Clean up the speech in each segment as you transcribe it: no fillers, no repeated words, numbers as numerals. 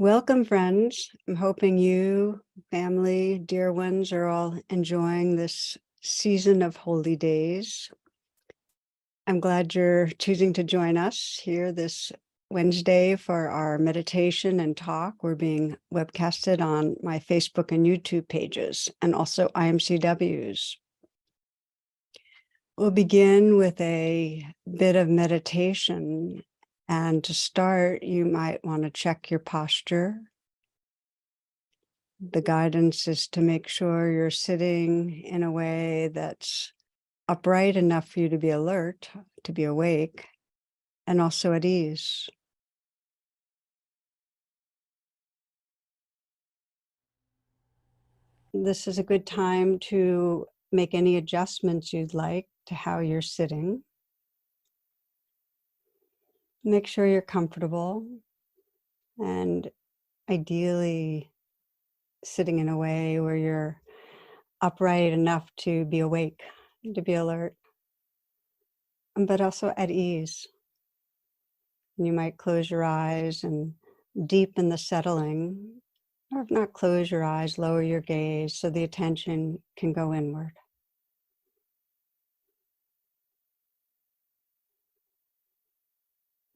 Welcome, friends. I'm hoping you, family, dear ones, are all enjoying this season of holy days. I'm glad you're choosing to join us here this Wednesday for our meditation and talk. We're being webcasted on my Facebook and YouTube pages and also IMCWs. We'll begin with a bit of meditation. And to start, you might want to check your posture. The guidance is to make sure you're sitting in a way that's upright enough for you to be alert, to be awake, and also at ease. This is a good time to make any adjustments you'd like to how you're sitting. Make sure you're comfortable and ideally sitting in a way where you're upright enough to be awake, to be alert, but also at ease. You might close your eyes and deepen the settling, or if not, close your eyes, lower your gaze so the attention can go inward.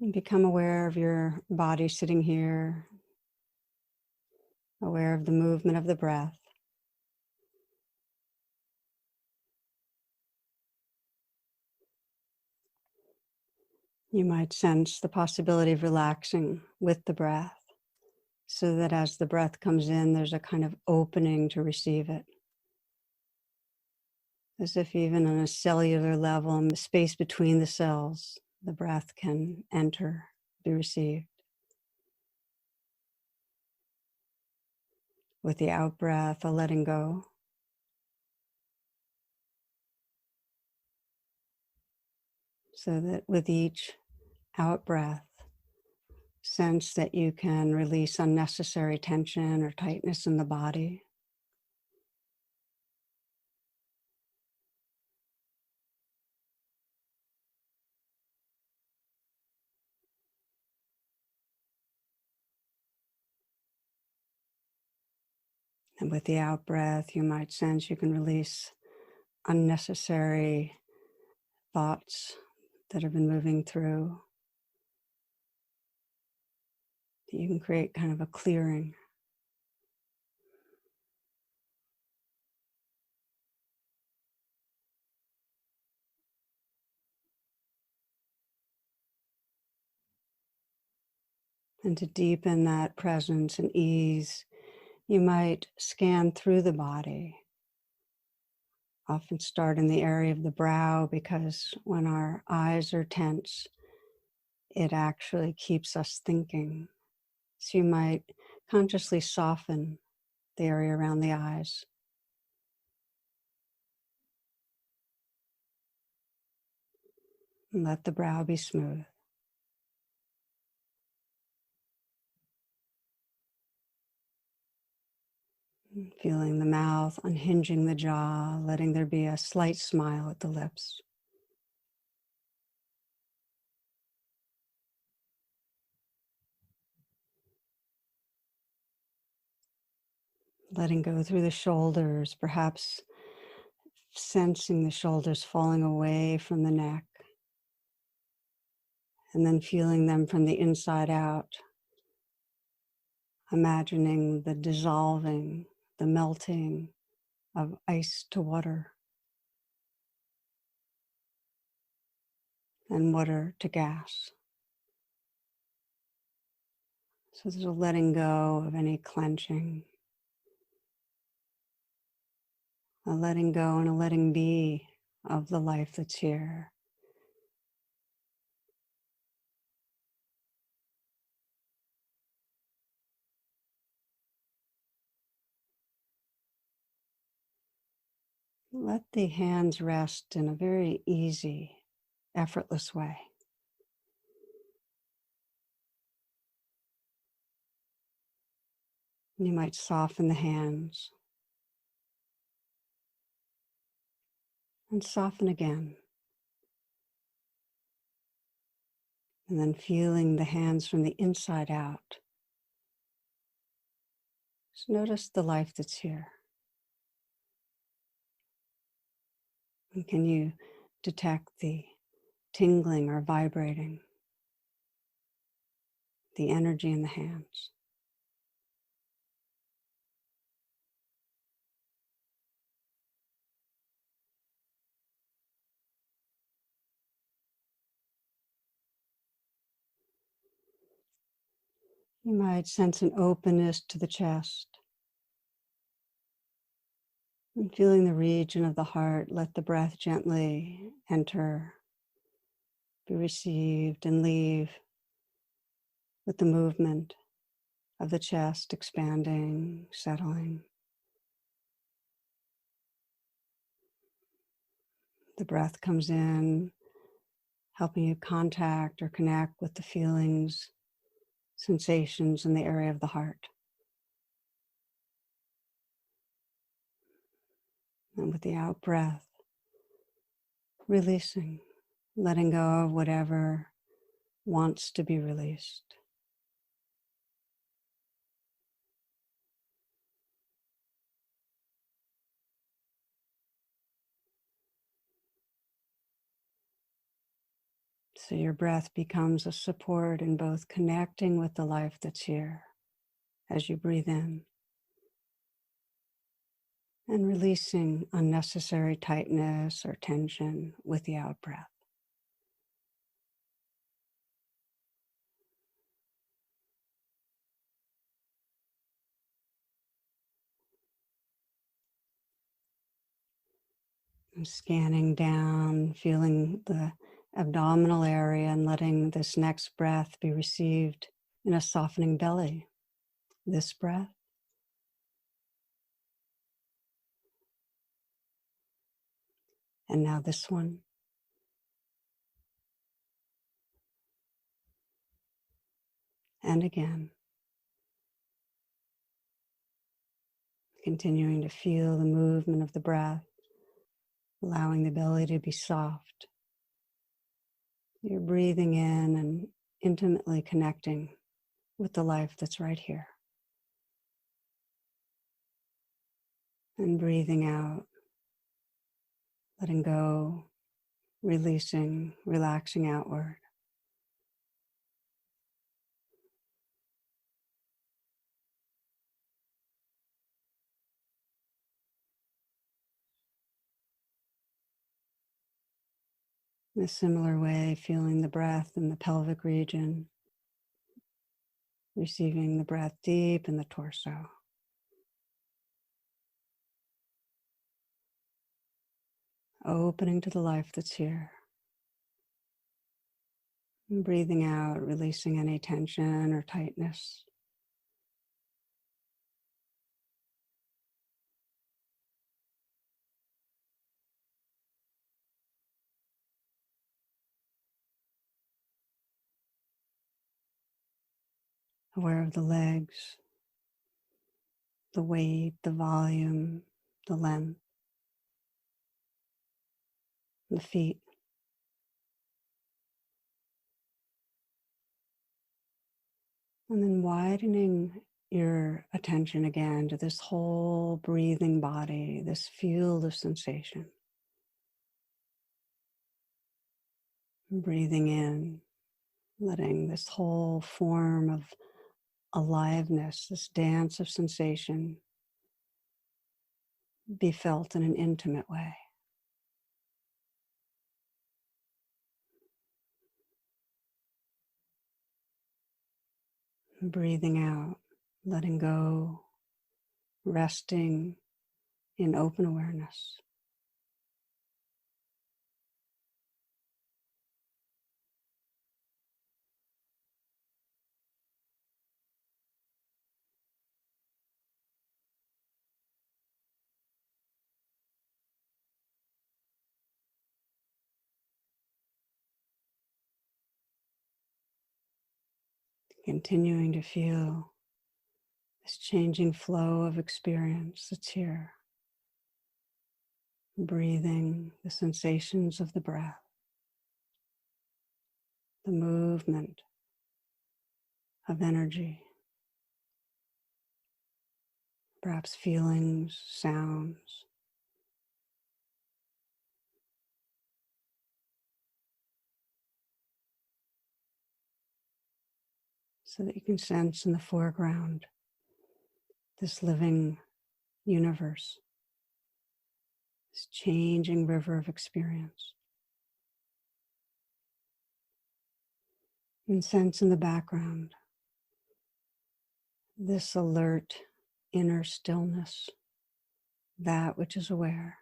And become aware of your body sitting here, aware of the movement of the breath. You might sense the possibility of relaxing with the breath, so that as the breath comes in, there's a kind of opening to receive it. As if even on a cellular level, in the space between the cells, the breath can enter, be received. With the out breath, a letting go. So that with each out breath, sense that you can release unnecessary tension or tightness in the body. And with the out breath, you might sense you can release unnecessary thoughts that have been moving through. You can create kind of a clearing. And to deepen that presence and ease, you might scan through the body. Often start in the area of the brow, because when our eyes are tense, it actually keeps us thinking. So you might consciously soften the area around the eyes. And let the brow be smooth. Feeling the mouth, unhinging the jaw, letting there be a slight smile at the lips. Letting go through the shoulders, perhaps sensing the shoulders falling away from the neck, and then feeling them from the inside out, imagining the dissolving, the melting of ice to water and water to gas. So there's a letting go of any clenching, a letting go and a letting be of the life that's here. Let the hands rest in a very easy, effortless way. You might soften the hands and soften again. And then feeling the hands from the inside out. Just notice the life that's here. And can you detect the tingling or vibrating, the energy in the hands? You might sense an openness to the chest. And feeling the region of the heart, let the breath gently enter, be received, and leave with the movement of the chest expanding, settling. The breath comes in, helping you contact or connect with the feelings, sensations in the area of the heart. And with the out breath, releasing, letting go of whatever wants to be released. So your breath becomes a support in both connecting with the life that's here as you breathe in and releasing unnecessary tightness or tension with the out breath. And scanning down, feeling the abdominal area and letting this next breath be received in a softening belly. This breath. And now this one. And again. Continuing to feel the movement of the breath, allowing the belly to be soft. You're breathing in and intimately connecting with the life that's right here. And breathing out, letting go, releasing, relaxing outward. In a similar way, feeling the breath in the pelvic region, receiving the breath deep in the torso. Opening to the life that's here. And breathing out, releasing any tension or tightness. Aware of the legs, the weight, the volume, the length, the feet. And then widening your attention again to this whole breathing body, this field of sensation. Breathing in, letting this whole form of aliveness, this dance of sensation, be felt in an intimate way. Breathing out, letting go, resting in open awareness. Continuing to feel this changing flow of experience that's here. Breathing, the sensations of the breath, the movement of energy. perhaps feelings, sounds. So that you can sense in the foreground this living universe, this changing river of experience. And sense in the background this alert inner stillness, that which is aware.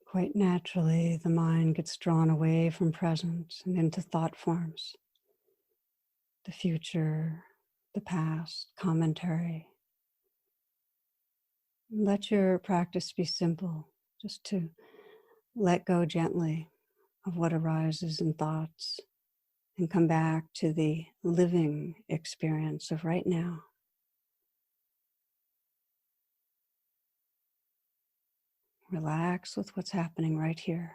Quite naturally, the mind gets drawn away from present and into thought forms, the future, the past, commentary. Let your practice be simple, just to let go gently of what arises in thoughts and come back to the living experience of right now. Relax with what's happening right here.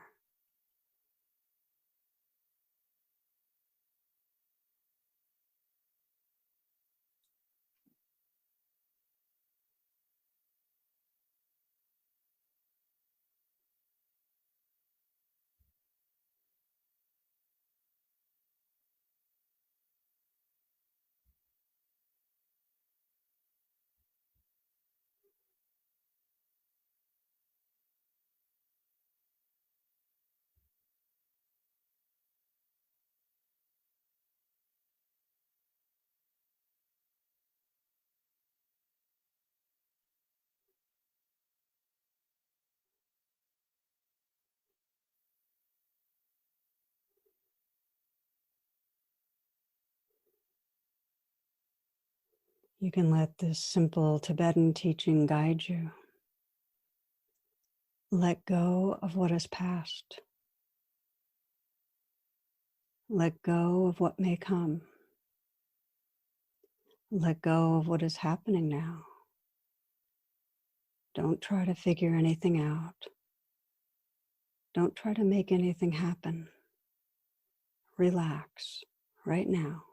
You can let this simple Tibetan teaching guide you. Let go of what is past. Let go of what may come. Let go of what is happening now. Don't try to figure anything out. Don't try to make anything happen. Relax right now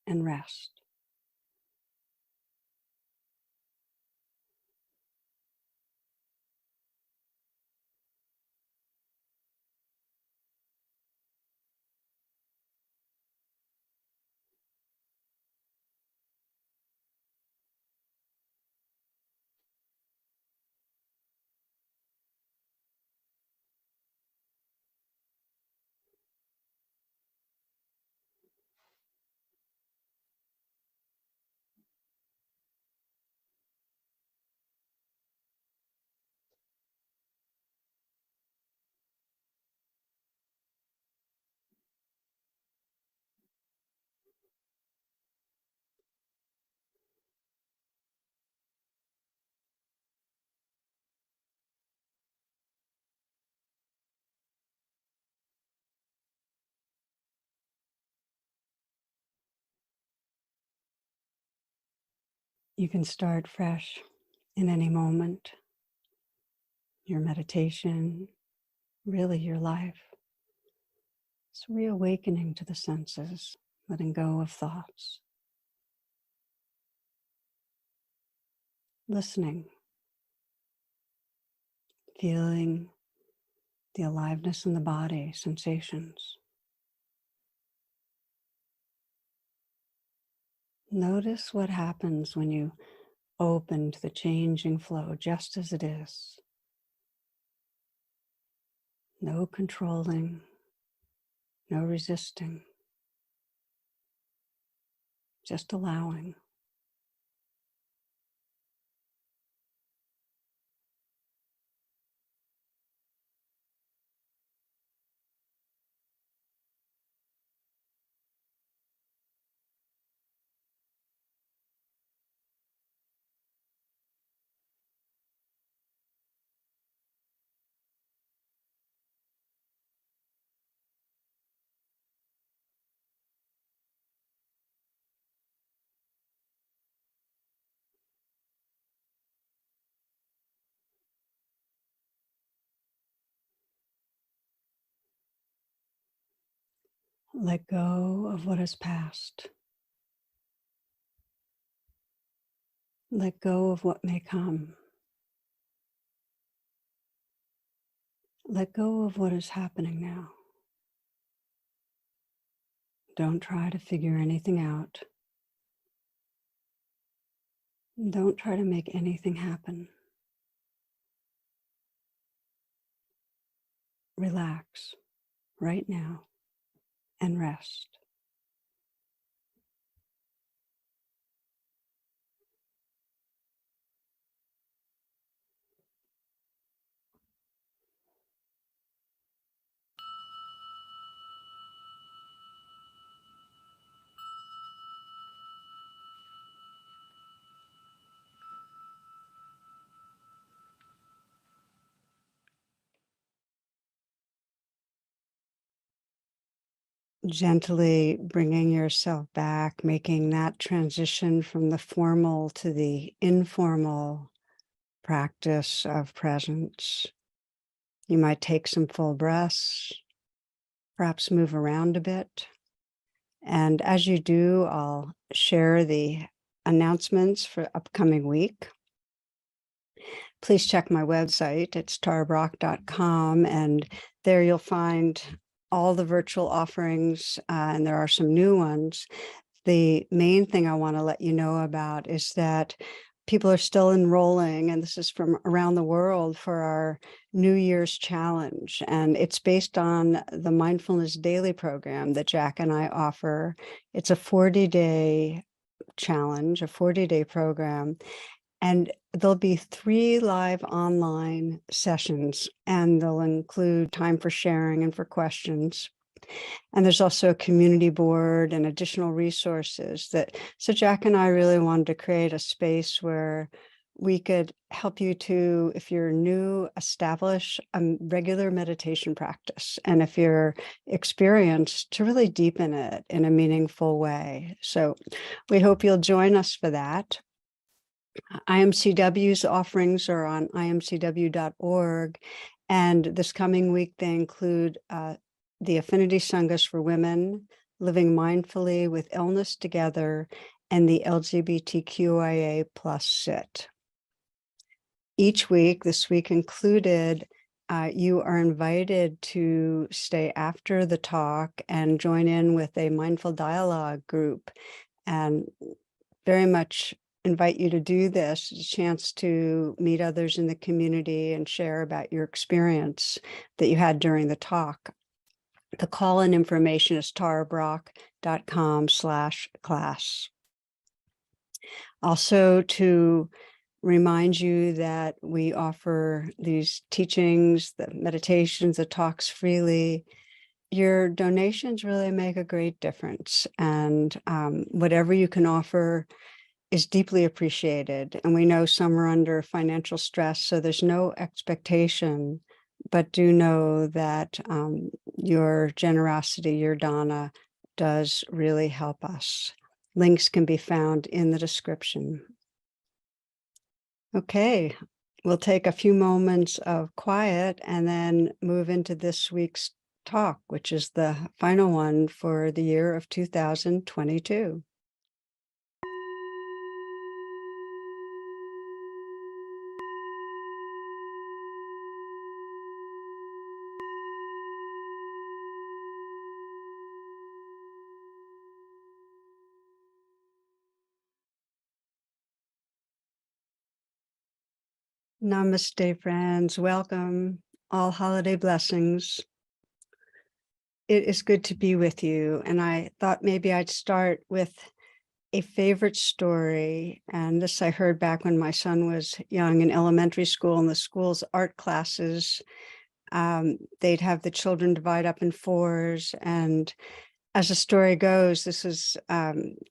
and rest. You can start fresh in any moment. Your meditation, really your life. It's reawakening to the senses, letting go of thoughts. Listening, feeling the aliveness in the body, sensations. Notice what happens when you open to the changing flow just as it is. No controlling, no resisting, just allowing. Let go of what has passed. Let go of what may come. Let go of what is happening now. Don't try to figure anything out. Don't try to make anything happen. Relax right now and rest. Gently bringing yourself back, making that transition from the formal to the informal practice of presence. You might take some full breaths, perhaps move around a bit. And as you do, I'll share the announcements for upcoming week. Please check my website. It's tarabrach.com, and there you'll find all the virtual offerings, and there are some new ones. The main thing I want to let you know about is that people are still enrolling, and this is from around the world, for our New Year's challenge. And it's based on the Mindfulness Daily program that Jack and I offer. It's a 40-day challenge, a 40-day program. And there'll be 3 live online sessions, and they'll include time for sharing and for questions. And there's also a community board and additional resources so Jack and I really wanted to create a space where we could help you to, if you're new, establish a regular meditation practice. And if you're experienced, to really deepen it in a meaningful way. So we hope you'll join us for that. IMCW's offerings are on imcw.org, and this coming week they include the Affinity Sanghas for Women, Living Mindfully with Illness Together, and the LGBTQIA+ SIT. Each week, this week included, you are invited to stay after the talk and join in with a mindful dialogue group, and very much invite you to do this. It's a chance to meet others in the community and share about your experience that you had during the talk. The call-in information is tarabrach.com/class. Also, to remind you that we offer these teachings, the meditations, the talks freely. Your donations really make a great difference, and whatever you can offer is deeply appreciated. And we know some are under financial stress, so there's no expectation, but do know that your generosity, your dana, does really help us. Links can be found in the description. Okay, we'll take a few moments of quiet and then move into this week's talk, which is the final one for the year of 2022. Namaste, friends. Welcome. All holiday blessings. It is good to be with you. And I thought maybe I'd start with a favorite story. And this I heard back when my son was young in elementary school. In the school's art classes, they'd have the children divide up in fours. And as the story goes, this is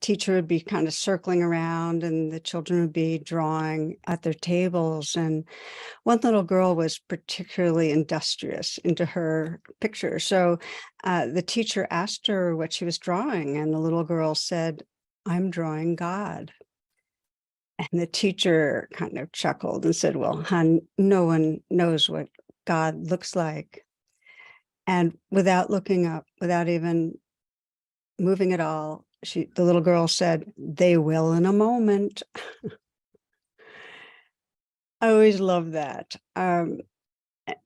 teacher would be kind of circling around and the children would be drawing at their tables. And one little girl was particularly industrious into her picture. So the teacher asked her what she was drawing, and the little girl said, "I'm drawing God." And the teacher kind of chuckled and said, "Well, hon, no one knows what God looks like." And without looking up, without even moving at all, the little girl said, "They will in a moment." I always love that. And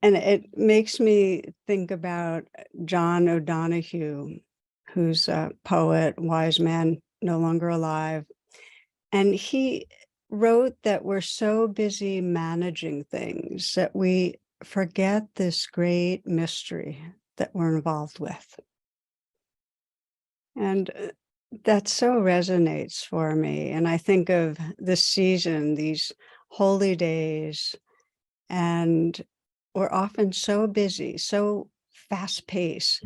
it makes me think about John O'Donohue, who's a poet, wise man, no longer alive. And he wrote that we're so busy managing things that we forget this great mystery that we're involved with. And that so resonates for me. And I think of this season, these holy days, and we're often so busy, so fast paced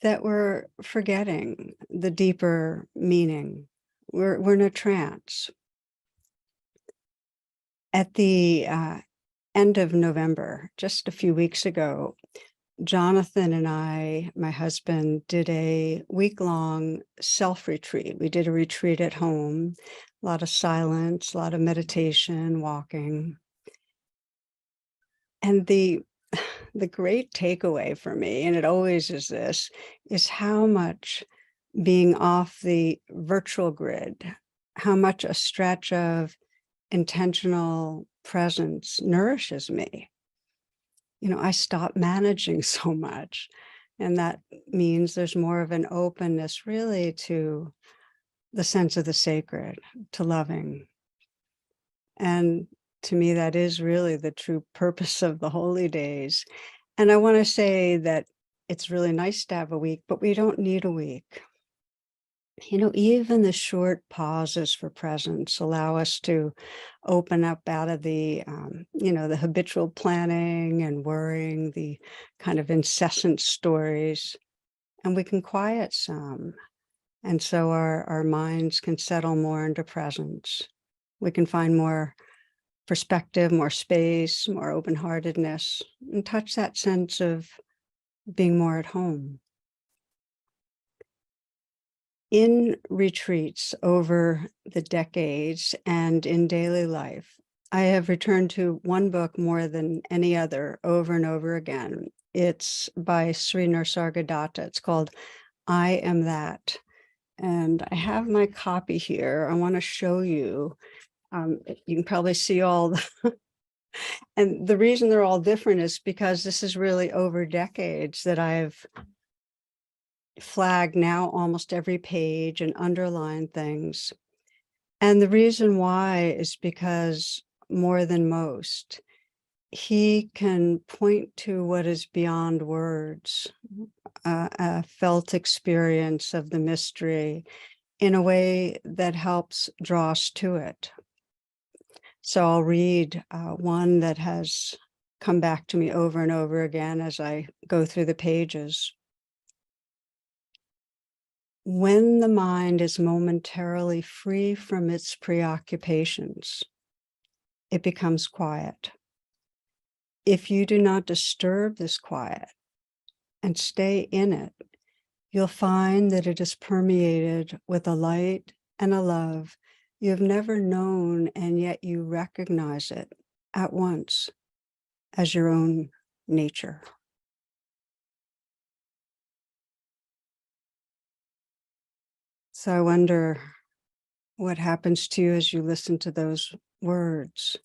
that we're forgetting the deeper meaning. We're in a trance. At the end of November, just a few weeks ago, Jonathan and I, my husband, did a week-long self-retreat. We did a retreat at home, a lot of silence, a lot of meditation, walking. And the great takeaway for me, and it always is this, is how much being off the virtual grid, how much a stretch of intentional presence nourishes me. You know, I stop managing so much. And that means there's more of an openness really to the sense of the sacred, to loving. And to me, that is really the true purpose of the holy days. And I want to say that it's really nice to have a week, but we don't need a week. You know, even the short pauses for presence allow us to open up out of the, the habitual planning and worrying, the kind of incessant stories, and we can quiet some. And so our minds can settle more into presence. We can find more perspective, more space, more open-heartedness, and touch that sense of being more at home. In retreats over the decades and in daily life, I have returned to one book more than any other over and over again. It's by Sri Nisargadatta. It's called I Am That. And I have my copy here. I want to show you. You can probably see all the, and the reason they're all different is because this is really over decades that I've flagged now almost every page and underlined things. And the reason why is because more than most, he can point to what is beyond words, a felt experience of the mystery in a way that helps draw us to it. So I'll read one that has come back to me over and over again as I go through the pages. When the mind is momentarily free from its preoccupations, it becomes quiet. If you do not disturb this quiet and stay in it, you'll find that it is permeated with a light and a love you have never known, and yet you recognize it at once as your own nature. So I wonder what happens to you as you listen to those words.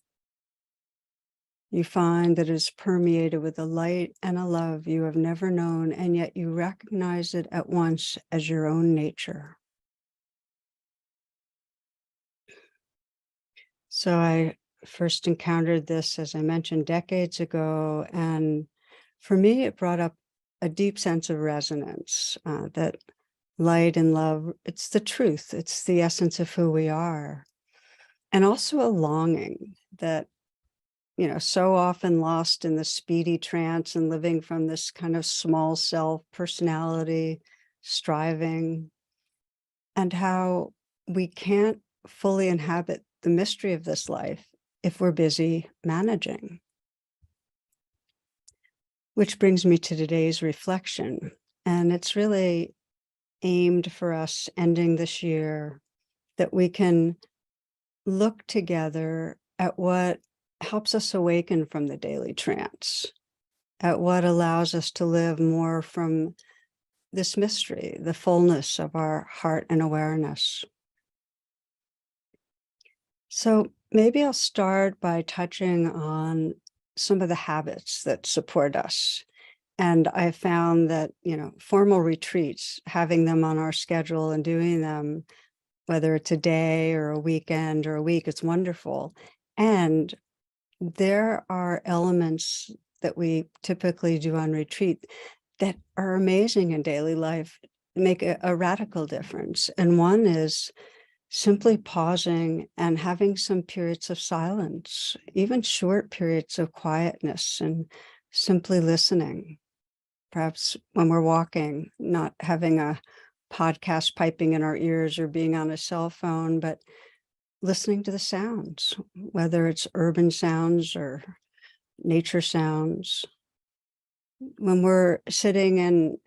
You find that it is permeated with a light and a love you have never known, and yet you recognize it at once as your own nature. So I first encountered this, as I mentioned, decades ago. And for me, it brought up a deep sense of resonance, that light and love, it's the truth, it's the essence of who we are. And also a longing that, so often lost in the speedy trance and living from this kind of small self personality, striving, and how we can't fully inhabit the mystery of this life if we're busy managing. Which brings me to today's reflection. And it's really aimed for us ending this year, that we can look together at what helps us awaken from the daily trance, at what allows us to live more from this mystery, the fullness of our heart and awareness. So maybe I'll start by touching on some of the habits that support us. And I found that, formal retreats, having them on our schedule and doing them, whether it's a day or a weekend or a week, it's wonderful. And there are elements that we typically do on retreat that are amazing in daily life, make a radical difference. And one is simply pausing and having some periods of silence, even short periods of quietness, and simply listening. Perhaps when we're walking, not having a podcast piping in our ears or being on a cell phone, but listening to the sounds, whether it's urban sounds or nature sounds. When we're sitting and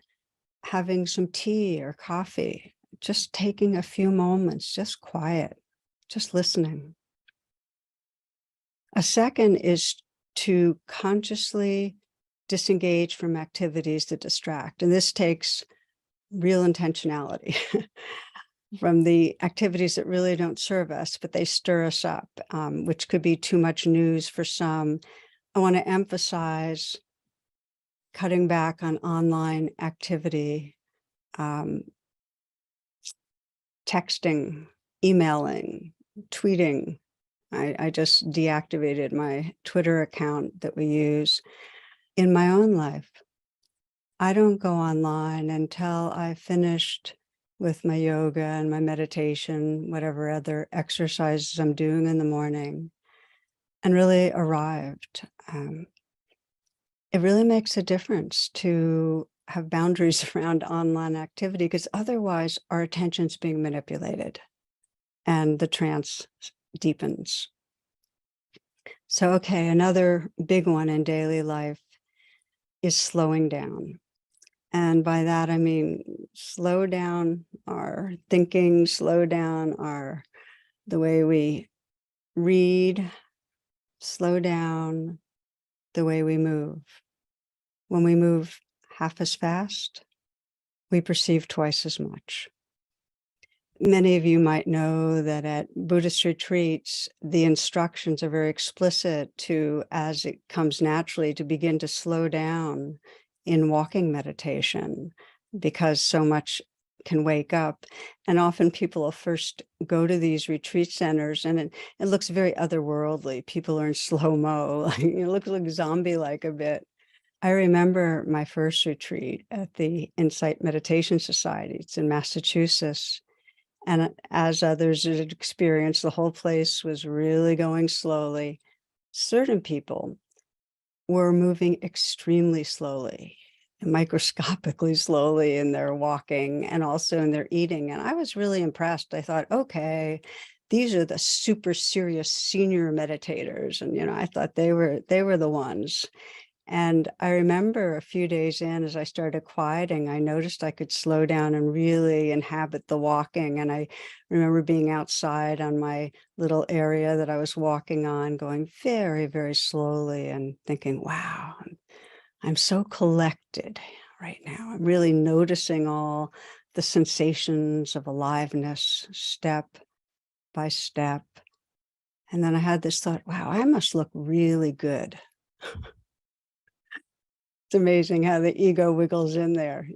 having some tea or coffee, just taking a few moments, just quiet, just listening. A second is to consciously disengage from activities that distract. And this takes real intentionality from the activities that really don't serve us, but they stir us up, which could be too much news for some. I want to emphasize cutting back on online activity, texting, emailing, tweeting. I just deactivated my Twitter account that we use. In my own life, I don't go online until I've finished with my yoga and my meditation, whatever other exercises I'm doing in the morning, and really arrived. It really makes a difference to have boundaries around online activity, because otherwise our attention's being manipulated and the trance deepens. So, okay, another big one in daily life is slowing down. And by that, I mean, slow down our thinking, slow down the way we read, slow down the way we move. When we move half as fast, we perceive twice as much. Many of you might know that at Buddhist retreats, the instructions are very explicit to, as it comes naturally, to begin to slow down in walking meditation, because so much can wake up. And often people will first go to these retreat centers and it looks very otherworldly. People are in slow-mo, it looks like zombie-like a bit. I remember my first retreat at the Insight Meditation Society. It's in Massachusetts. And as others had experienced, the whole place was really going slowly. Certain people were moving extremely slowly, microscopically slowly in their walking and also in their eating. And I was really impressed. I thought, okay, these are the super serious senior meditators. And, I thought they were the ones. And I remember a few days in, as I started quieting, I noticed I could slow down and really inhabit the walking. And I remember being outside on my little area that I was walking on, going very, very slowly and thinking, wow, I'm so collected right now. I'm really noticing all the sensations of aliveness, step by step. And then I had this thought, wow, I must look really good. It's amazing how the ego wiggles in there,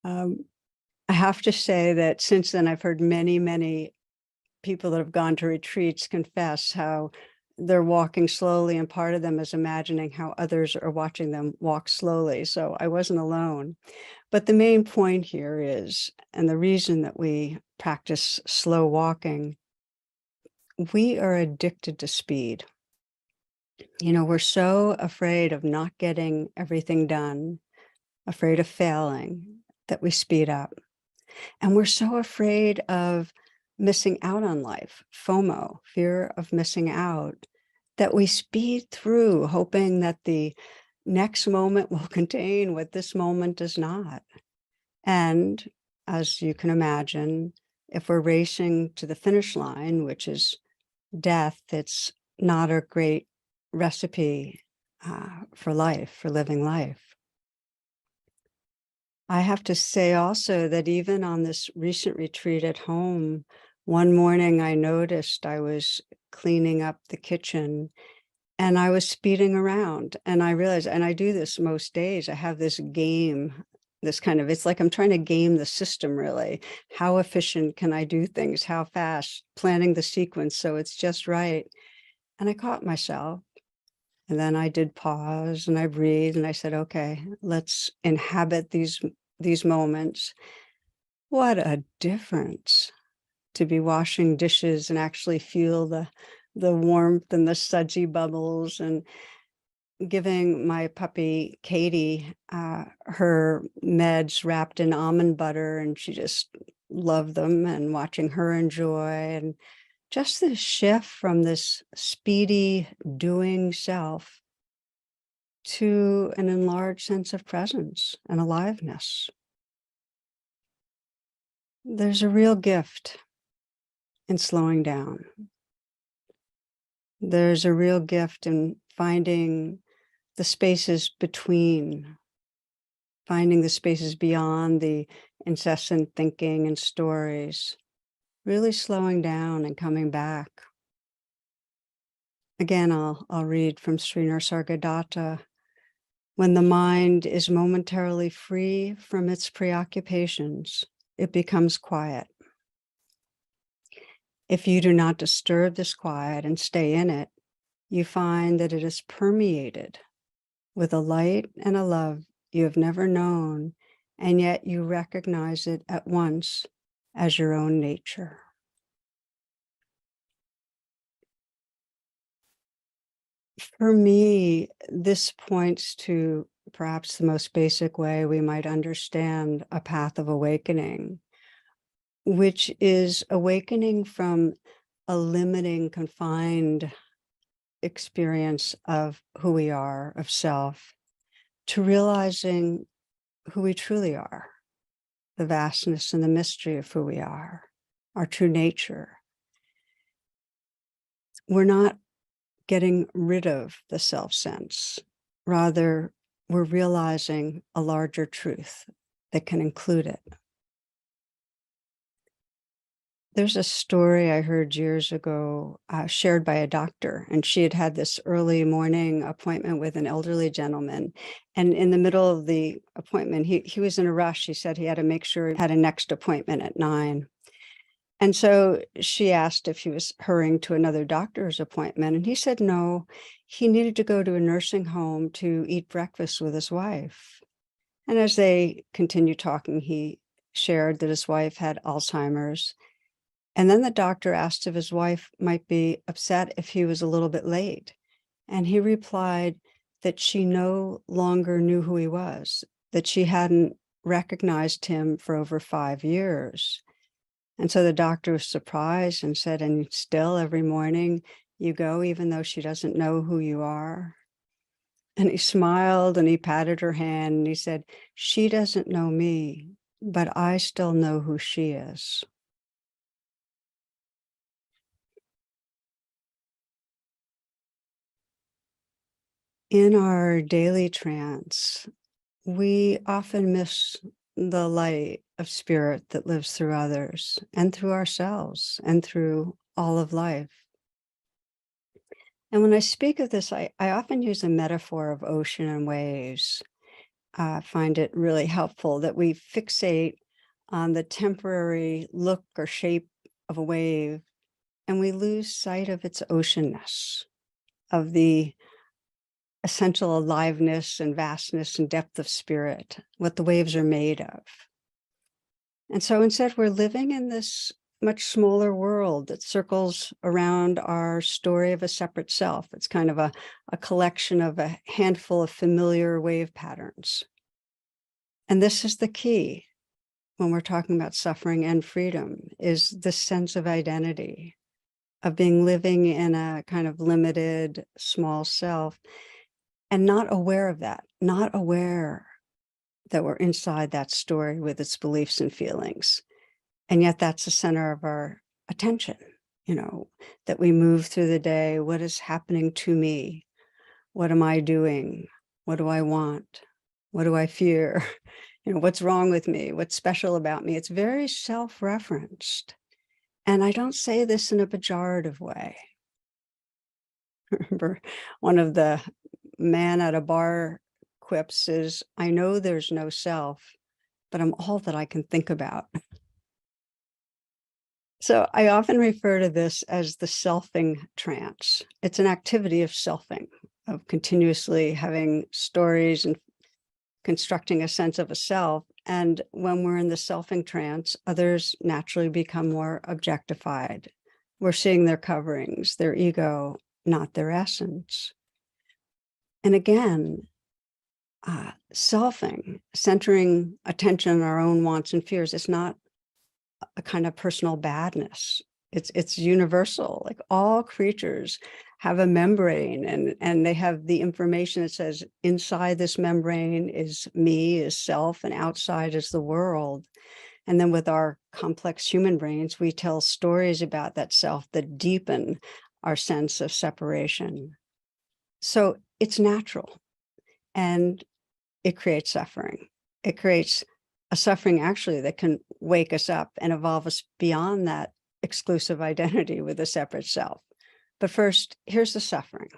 I have to say that since then, I've heard many, many people that have gone to retreats confess how they're walking slowly, and part of them is imagining how others are watching them walk slowly. So I wasn't alone. But the main point here is, and the reason that we practice slow walking, we are addicted to speed. We're so afraid of not getting everything done, afraid of failing, that we speed up. And we're so afraid of missing out on life, FOMO, fear of missing out, that we speed through, hoping that the next moment will contain what this moment does not. And as you can imagine, if we're racing to the finish line, which is death, it's not a great recipe for life, for living life. I have to say also that even on this recent retreat at home, one morning I noticed I was cleaning up the kitchen and I was speeding around, and I realized, and I do this most days, I have this game, this kind of, it's like I'm trying to game the system really. How efficient can I do things? How fast? Planning the sequence so it's just right. And I caught myself. And then I did pause and I breathed and I said, okay, let's inhabit these moments. What a difference to be washing dishes and actually feel the warmth and the sudsy bubbles, and giving my puppy Katie her meds wrapped in almond butter, and she just loved them, and watching her enjoy, and just this shift from this speedy doing self to an enlarged sense of presence and aliveness. There's a real gift in slowing down. There's a real gift in finding the spaces between, finding the spaces beyond the incessant thinking and stories, really slowing down and coming back. Again, I'll read from Sri Nisargadatta. When the mind is momentarily free from its preoccupations, it becomes quiet. If you do not disturb this quiet and stay in it, you find that it is permeated with a light and a love you have never known, and yet you recognize it at once as your own nature. For me, this points to perhaps the most basic way we might understand a path of awakening, which is awakening from a limiting, confined experience of who we are, of self, to realizing who we truly are, the vastness and the mystery of who we are, our true nature. We're not getting rid of the self sense. Rather, we're realizing a larger truth that can include it. There's a story I heard years ago shared by a doctor, and she had had this early morning appointment with an elderly gentleman. And in the middle of the appointment, he was in a rush. He said he had to make sure he had a next appointment at 9. And so she asked if he was hurrying to another doctor's appointment. And he said no, he needed to go to a nursing home to eat breakfast with his wife. And as they continued talking, he shared that his wife had Alzheimer's. And then the doctor asked if his wife might be upset if he was a little bit late. And he replied that she no longer knew who he was, that she hadn't recognized him for over 5 years. And so the doctor was surprised and said, and still every morning you go, even though she doesn't know who you are? And he smiled and he patted her hand and he said, she doesn't know me, but I still know who she is. In our daily trance, we often miss the light of spirit that lives through others and through ourselves and through all of life. And when I speak of this, I often use a metaphor of ocean and waves. I find it really helpful that we fixate on the temporary look or shape of a wave, and we lose sight of its oceanness. of the essential aliveness and vastness and depth of spirit, what the waves are made of. And so instead, we're living in this much smaller world that circles around our story of a separate self. It's kind of a collection of a handful of familiar wave patterns. And this is the key when we're talking about suffering and freedom, is the sense of identity, of being living in a kind of limited, small self, and not aware of that, not aware that we're inside that story with its beliefs and feelings. And yet that's the center of our attention, that we move through the day. What is happening to me? What am I doing? What do I want? What do I fear? What's wrong with me? What's special about me? It's very self-referenced. And I don't say this in a pejorative way. Remember, one of the man at a bar quips is, I know there's no self, but I'm all that I can think about. So I often refer to this as the selfing trance. It's an activity of selfing, of continuously having stories and constructing a sense of a self. And when we're in the selfing trance, others naturally become more objectified. We're seeing their coverings, their ego, not their essence. And again, selfing, centering attention on our own wants and fears, it's not a kind of personal badness. It's universal. Like all creatures have a membrane, and they have the information that says inside this membrane is me, is self, and outside is the world. And then with our complex human brains, we tell stories about that self that deepen our sense of separation. So it's natural, and it creates suffering. It creates a suffering actually that can wake us up and evolve us beyond that exclusive identity with a separate self. But first, here's the suffering.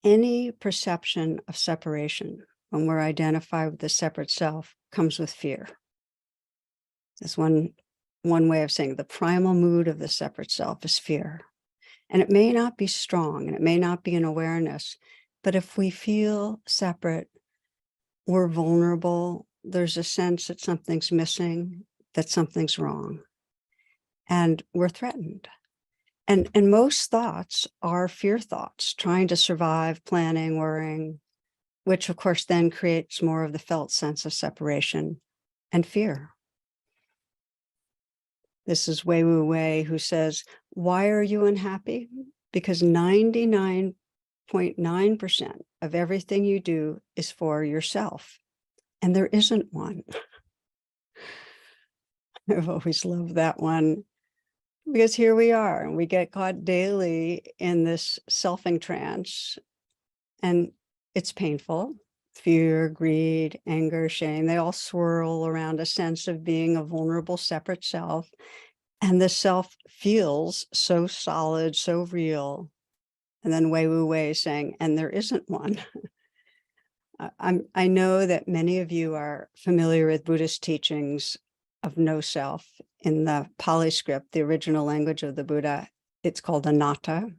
Any perception of separation when we're identified with the separate self comes with fear. That's one way of saying the primal mood of the separate self is fear. And it may not be strong, and it may not be an awareness, but if we feel separate, we're vulnerable. There's a sense that something's missing, that something's wrong, and we're threatened. And most thoughts are fear thoughts, trying to survive, planning, worrying, which of course then creates more of the felt sense of separation and fear. This is Wei Wu Wei, who says, why are you unhappy? Because 99.9% of everything you do is for yourself, and there isn't one. I've always loved that one, because here we are, and we get caught daily in this selfing trance, and it's painful. Fear, greed, anger, shame, they all swirl around a sense of being a vulnerable, separate self. And the self feels so solid, so real. And then Wei Wu Wei saying, and there isn't one. I know that many of you are familiar with Buddhist teachings of no self. In the Pali script, the original language of the Buddha, it's called anatta.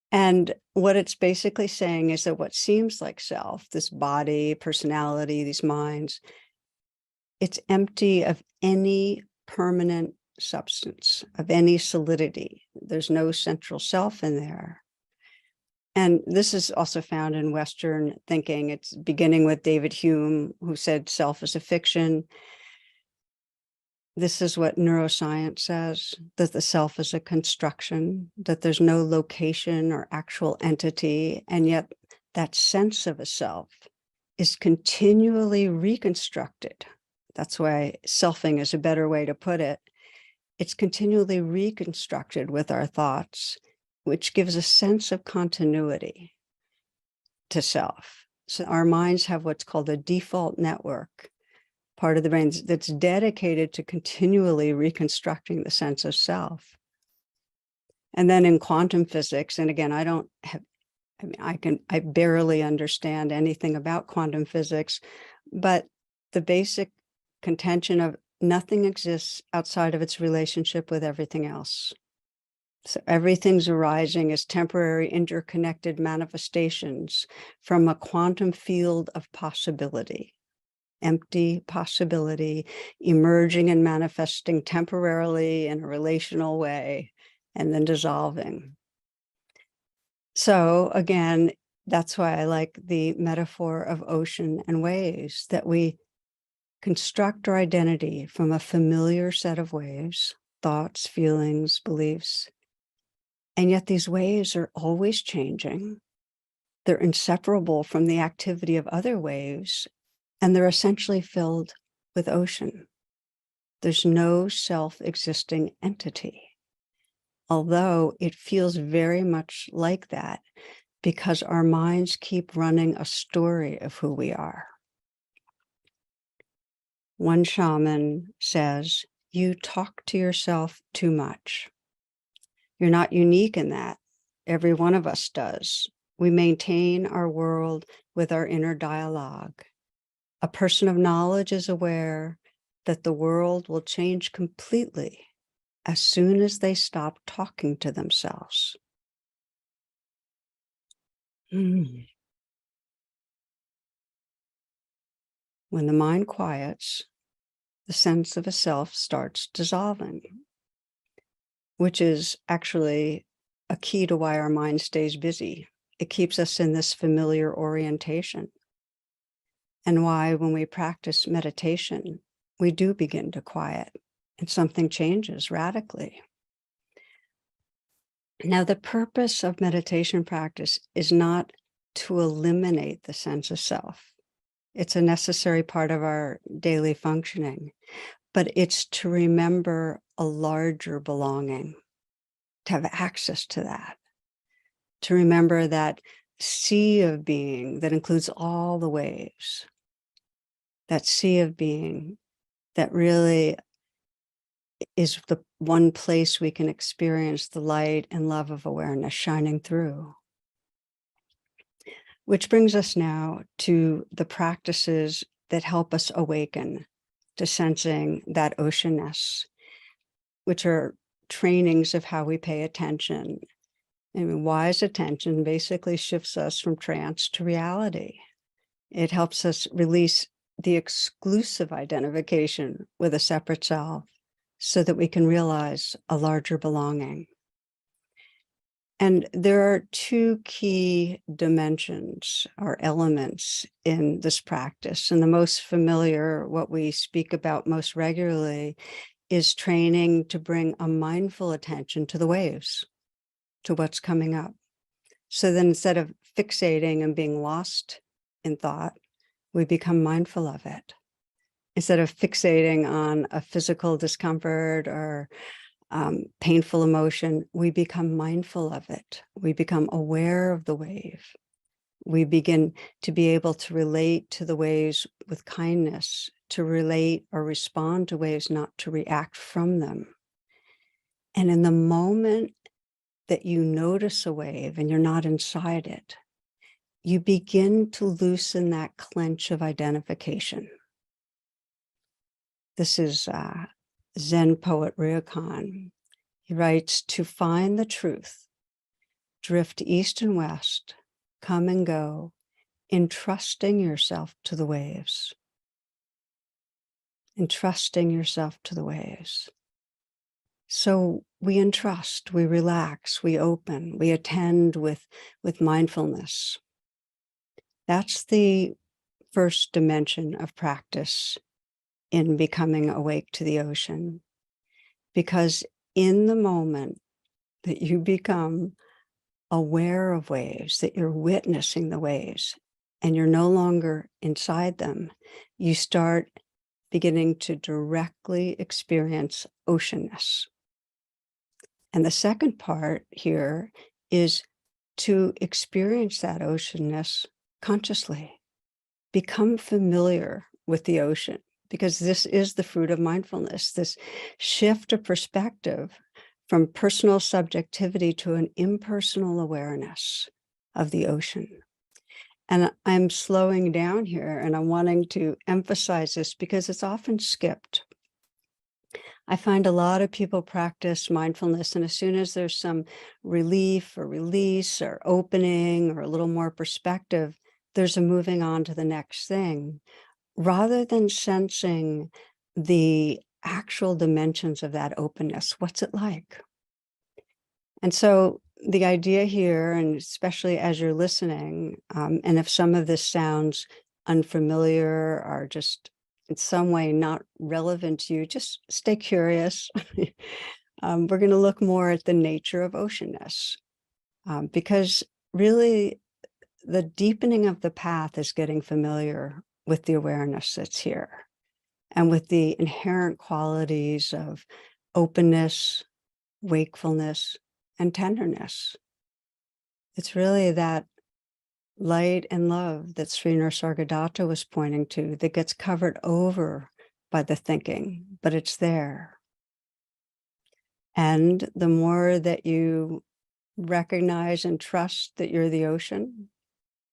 And what it's basically saying is that what seems like self, this body, personality, these minds, it's empty of any permanent substance, of any solidity. There's no central self in there. And this is also found in Western thinking. It's beginning with David Hume, who said self is a fiction. This is what neuroscience says, that the self is a construction, that there's no location or actual entity, and yet that sense of a self is continually reconstructed. That's why selfing is a better way to put it. It's continually reconstructed with our thoughts, which gives a sense of continuity to self. So our minds have what's called a default network, part of the brain that's dedicated to continually reconstructing the sense of self. And then in quantum physics, and again, I barely understand anything about quantum physics, but the basic contention of nothing exists outside of its relationship with everything else. So everything's arising as temporary interconnected manifestations from a quantum field of possibility, empty possibility, emerging and manifesting temporarily in a relational way, and then dissolving. So again, that's why I like the metaphor of ocean and waves, that we construct our identity from a familiar set of waves, thoughts, feelings, beliefs. And yet these waves are always changing. They're inseparable from the activity of other waves, and they're essentially filled with ocean. There's no self-existing entity, although it feels very much like that because our minds keep running a story of who we are. One shaman says, "You talk to yourself too much." You're not unique in that. Every one of us does. We maintain our world with our inner dialogue. A person of knowledge is aware that the world will change completely as soon as they stop talking to themselves. When the mind quiets, the sense of a self starts dissolving, which is actually a key to why our mind stays busy. It keeps us in this familiar orientation, and why when we practice meditation, we do begin to quiet and something changes radically. Now, the purpose of meditation practice is not to eliminate the sense of self. It's a necessary part of our daily functioning, but it's to remember a larger belonging, to have access to that, to remember that sea of being that includes all the waves, that sea of being that really is the one place we can experience the light and love of awareness shining through. Which brings us now to the practices that help us awaken to sensing that oceanness, which are trainings of how we pay attention. I mean, wise attention basically shifts us from trance to reality. It helps us release the exclusive identification with a separate self so that we can realize a larger belonging. And there are two key dimensions or elements in this practice. And the most familiar, what we speak about most regularly, is training to bring a mindful attention to the waves, to what's coming up. So then instead of fixating and being lost in thought, we become mindful of it. Instead of fixating on a physical discomfort or painful emotion, we become mindful of it. We become aware of the wave. We begin to be able to relate to the waves with kindness, to relate or respond to waves, not to react from them. And in the moment that you notice a wave and you're not inside it, you begin to loosen that clench of identification. This is Zen poet Ryokan. He writes, "To find the truth, drift east and west, come and go, entrusting yourself to the waves." Entrusting yourself to the waves. So we entrust, we relax, we open, we attend with mindfulness. That's the first dimension of practice in becoming awake to the ocean. Because in the moment that you become aware of waves, that you're witnessing the waves, and you're no longer inside them, you start beginning to directly experience oceanness. And the second part here is to experience that oceanness consciously. Become familiar with the ocean, because this is the fruit of mindfulness, this shift of perspective from personal subjectivity to an impersonal awareness of the ocean. And I'm slowing down here and I'm wanting to emphasize this because it's often skipped. I find a lot of people practice mindfulness, and as soon as there's some relief or release or opening or a little more perspective, there's a moving on to the next thing, rather than sensing the actual dimensions of that openness. What's it like? And so the idea here, and especially as you're listening, and if some of this sounds unfamiliar or just in some way not relevant to you, just stay curious. We're going to look more at the nature of oceanness, because really the deepening of the path is getting familiar with the awareness that's here and with the inherent qualities of openness, wakefulness, and tenderness. It's really that light and love that Sri Nisargadatta was pointing to that gets covered over by the thinking, but it's there. And the more that you recognize and trust that you're the ocean,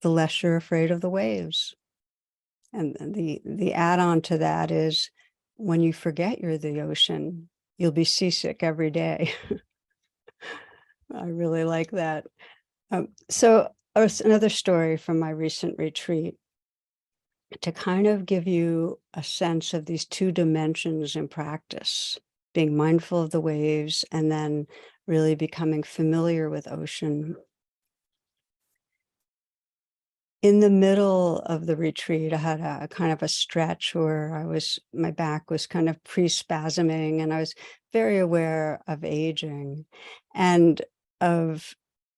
the less you're afraid of the waves. And the add-on to that is when you forget you're the ocean, you'll be seasick every day. I really like that. So another story from my recent retreat to kind of give you a sense of these two dimensions in practice, being mindful of the waves and then really becoming familiar with ocean. In the middle of the retreat, I had a kind of a stretch where my back was kind of pre-spasming, and I was very aware of aging and of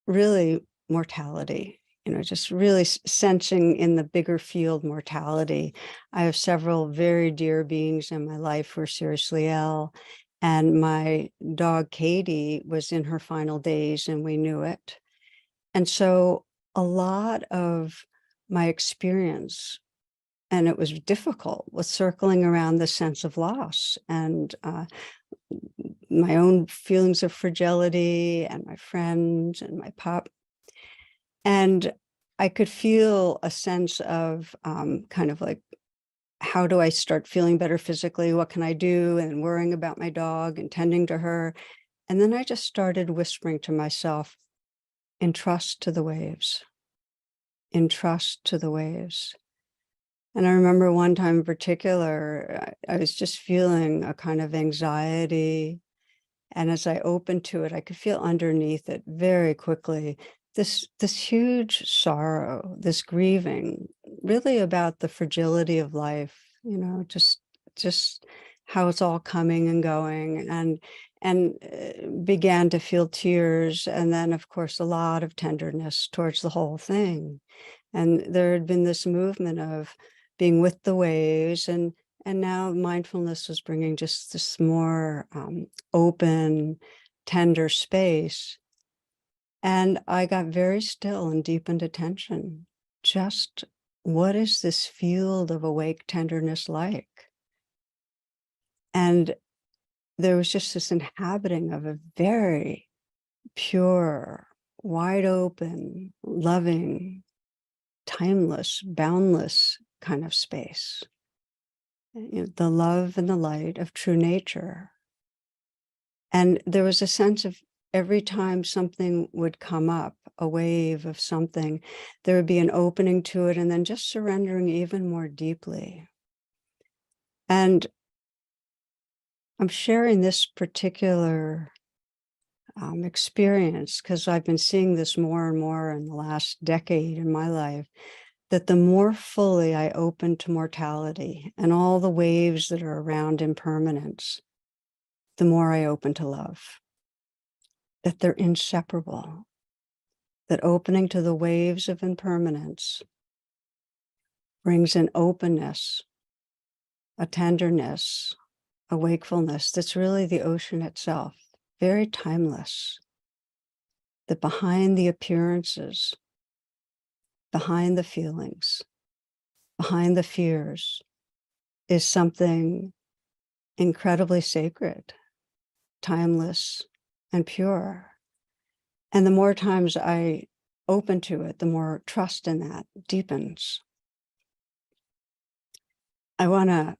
really mortality, just really sensing in the bigger field mortality. I have several very dear beings in my life who are seriously ill, and my dog Katie was in her final days, and we knew it. And so a lot of my experience, and it was difficult, was circling around the sense of loss and my own feelings of fragility and my friends and my pup. And I could feel a sense of kind of like, how do I start feeling better physically? What can I do? And worrying about my dog and tending to her. And then I just started whispering to myself, in trust to the waves. In trust to the waves. And I remember one time in particular, I was just feeling a kind of anxiety. And as I opened to it, I could feel underneath it very quickly this huge sorrow, this grieving, really about the fragility of life, just how it's all coming and going, and began to feel tears. And then, of course, a lot of tenderness towards the whole thing. And there had been this movement of being with the waves, and now mindfulness was bringing just this more open, tender space. And I got very still and deepened attention. Just what is this field of awake tenderness like? And there was just this inhabiting of a very pure, wide open, loving, timeless, boundless kind of space. The love and the light of true nature. And there was a sense of every time something would come up, a wave of something, there would be an opening to it, and then just surrendering even more deeply. And I'm sharing this particular experience because I've been seeing this more and more in the last decade in my life, that the more fully I open to mortality and all the waves that are around impermanence, the more I open to love, that they're inseparable, that opening to the waves of impermanence brings an openness, a tenderness, a wakefulness that's really the ocean itself, very timeless, that behind the appearances, behind the feelings, behind the fears is something incredibly sacred, timeless, and pure. And the more times I open to it, the more trust in that deepens. I want to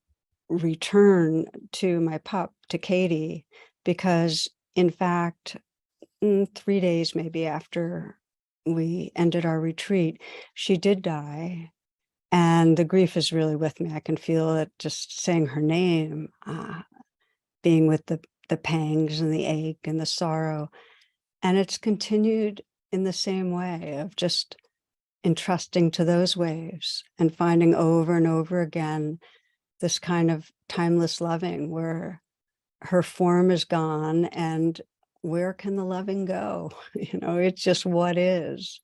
return to my pup, to Katie, because in fact, 3 days maybe after we ended our retreat, she did die. And the grief is really with me. I can feel it just saying her name, being with the pangs and the ache and the sorrow. And it's continued in the same way of just entrusting to those waves and finding over and over again this kind of timeless loving where her form is gone and where can the loving go? It's just what is.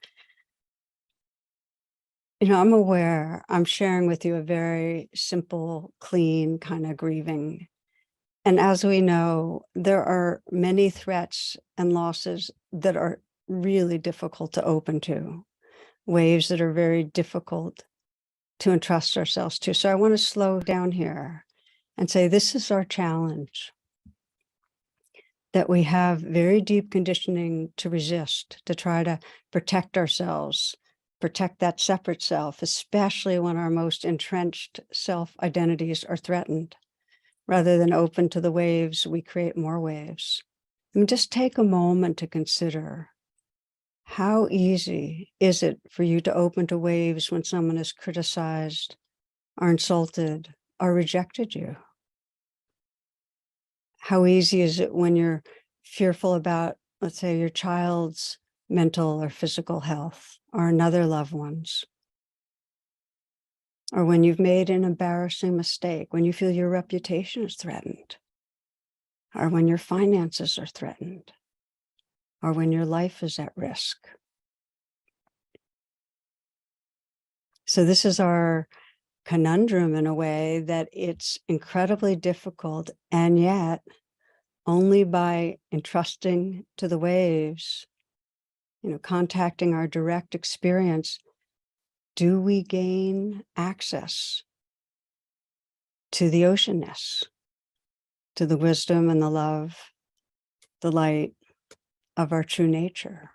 I'm aware, I'm sharing with you a very simple, clean kind of grieving. And as we know, there are many threats and losses that are really difficult to open to, waves that are very difficult to entrust ourselves to. So I want to slow down here and say, this is our challenge, that we have very deep conditioning to resist, to try to protect ourselves, protect that separate self, especially when our most entrenched self identities are threatened. Rather than open to the waves, we create more waves. And just take a moment to consider, how easy is it for you to open to waves when someone has criticized or insulted or rejected you? How easy is it when you're fearful about, let's say, your child's mental or physical health or another loved one's? Or when you've made an embarrassing mistake, when you feel your reputation is threatened, or when your finances are threatened, or when your life is at risk. So this is our conundrum in a way, that it's incredibly difficult, and yet only by entrusting to the waves, contacting our direct experience, do we gain access to the oceanness, to the wisdom and the love, the light of our true nature.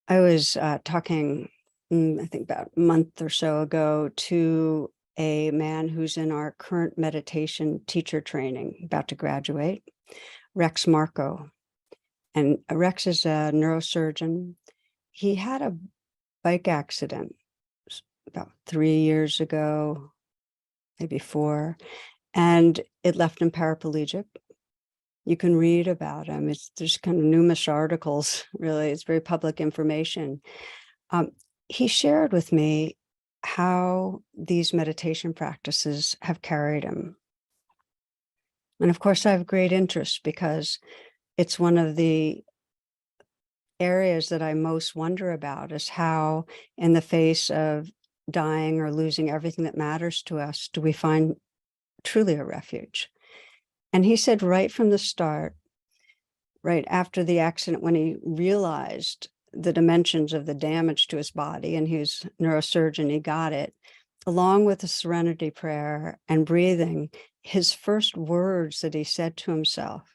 I was talking, I think about a month or so ago, to a man who's in our current meditation teacher training, about to graduate, Rex Marco. And Rex is a neurosurgeon. He had a bike accident about 3 years ago, maybe 4, and it left him paraplegic. You can read about him. There's kind of numerous articles, really. It's very public information. He shared with me how these meditation practices have carried him. And of course, I have great interest because it's one of the areas that I most wonder about, is how, in the face of dying or losing everything that matters to us, do we find truly a refuge? And he said right from the start, right after the accident, when he realized the dimensions of the damage to his body, and he was a neurosurgeon, he got it, along with the serenity prayer and breathing, his first words that he said to himself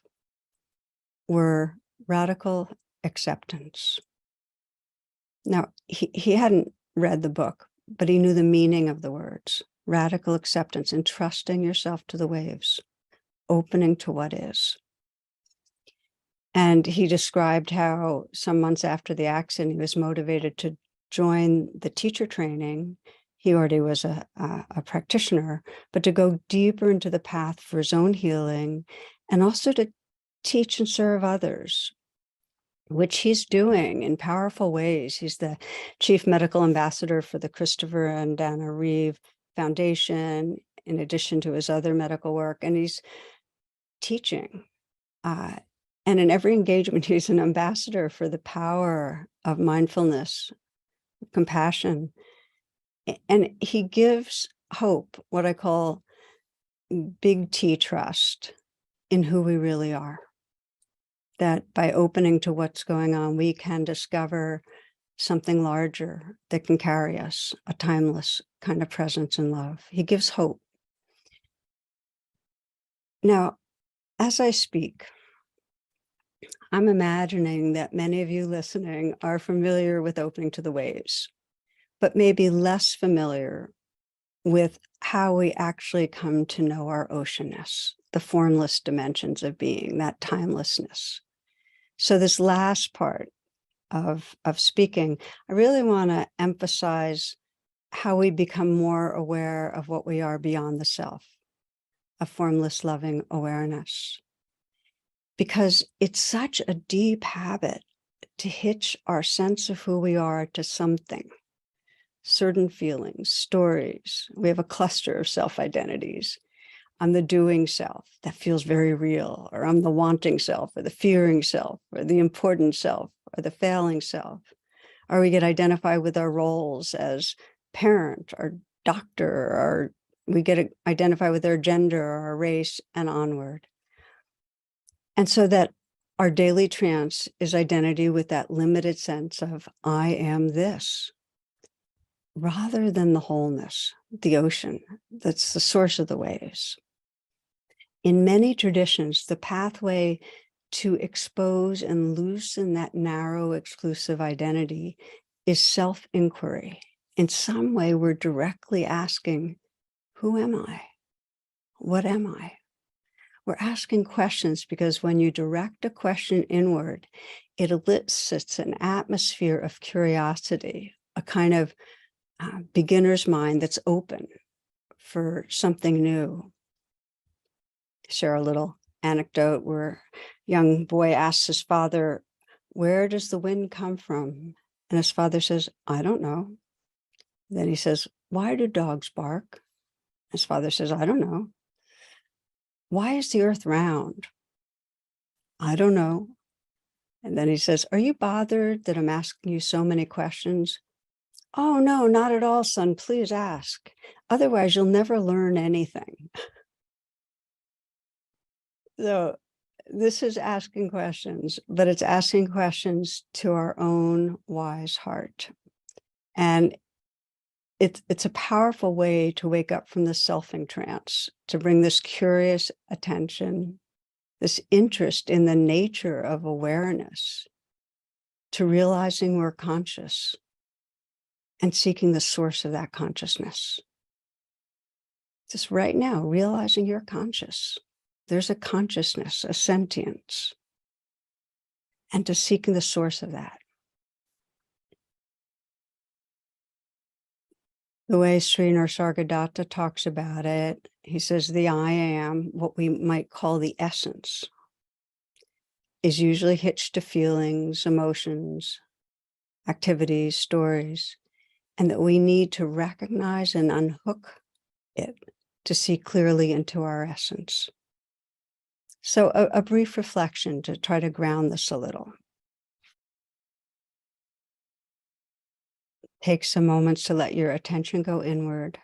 were radical acceptance. Now, he hadn't read the book, but he knew the meaning of the words. Radical acceptance, entrusting yourself to the waves, opening to what is. And he described how some months after the accident, he was motivated to join the teacher training. He already was a practitioner, but to go deeper into the path for his own healing, and also to teach and serve others, which he's doing in powerful ways. He's the chief medical ambassador for the Christopher and Dana Reeve Foundation, in addition to his other medical work, and he's teaching. And in every engagement, he's an ambassador for the power of mindfulness, compassion. And he gives hope, what I call big T trust, in who we really are. That by opening to what's going on, we can discover something larger that can carry us, a timeless kind of presence and love. He gives hope. Now, as I speak, I'm imagining that many of you listening are familiar with opening to the waves, but maybe less familiar with how we actually come to know our oceanness, the formless dimensions of being, that timelessness. So this last part of speaking, I really want to emphasize how we become more aware of what we are beyond the self, a formless, loving awareness. Because it's such a deep habit to hitch our sense of who we are to something, certain feelings, stories. We have a cluster of self-identities. I'm the doing self, that feels very real, or I'm the wanting self, or the fearing self, or the important self, or the failing self. Or we get identified with our roles as parent or doctor, or we get identified with our gender or our race and onward. And so that our daily trance is identity with that limited sense of I am this, rather than the wholeness, the ocean, that's the source of the waves. In many traditions, the pathway to expose and loosen that narrow, exclusive identity is self-inquiry. In some way, we're directly asking, who am I? What am I? We're asking questions because when you direct a question inward, it elicits an atmosphere of curiosity, a kind of beginner's mind that's open for something new. Share a little anecdote where a young boy asks his father, where does the wind come from? And his father says, I don't know. Then he says, why do dogs bark? His father says, I don't know. Why is the earth round? I don't know. And then he says, are you bothered that I'm asking you so many questions? Oh, no, not at all, son. Please ask. Otherwise, you'll never learn anything. So this is asking questions, but it's asking questions to our own wise heart. And it's a powerful way to wake up from the selfing trance, to bring this curious attention, this interest in the nature of awareness, to realizing we're conscious and seeking the source of that consciousness. Just right now, realizing you're conscious. There's a consciousness, a sentience, and to seeking the source of that. The way Sri Nisargadatta talks about it, he says the I am, what we might call the essence, is usually hitched to feelings, emotions, activities, stories, and that we need to recognize and unhook it to see clearly into our essence. So a brief reflection to try to ground this a little. Take some moments to let your attention go inward.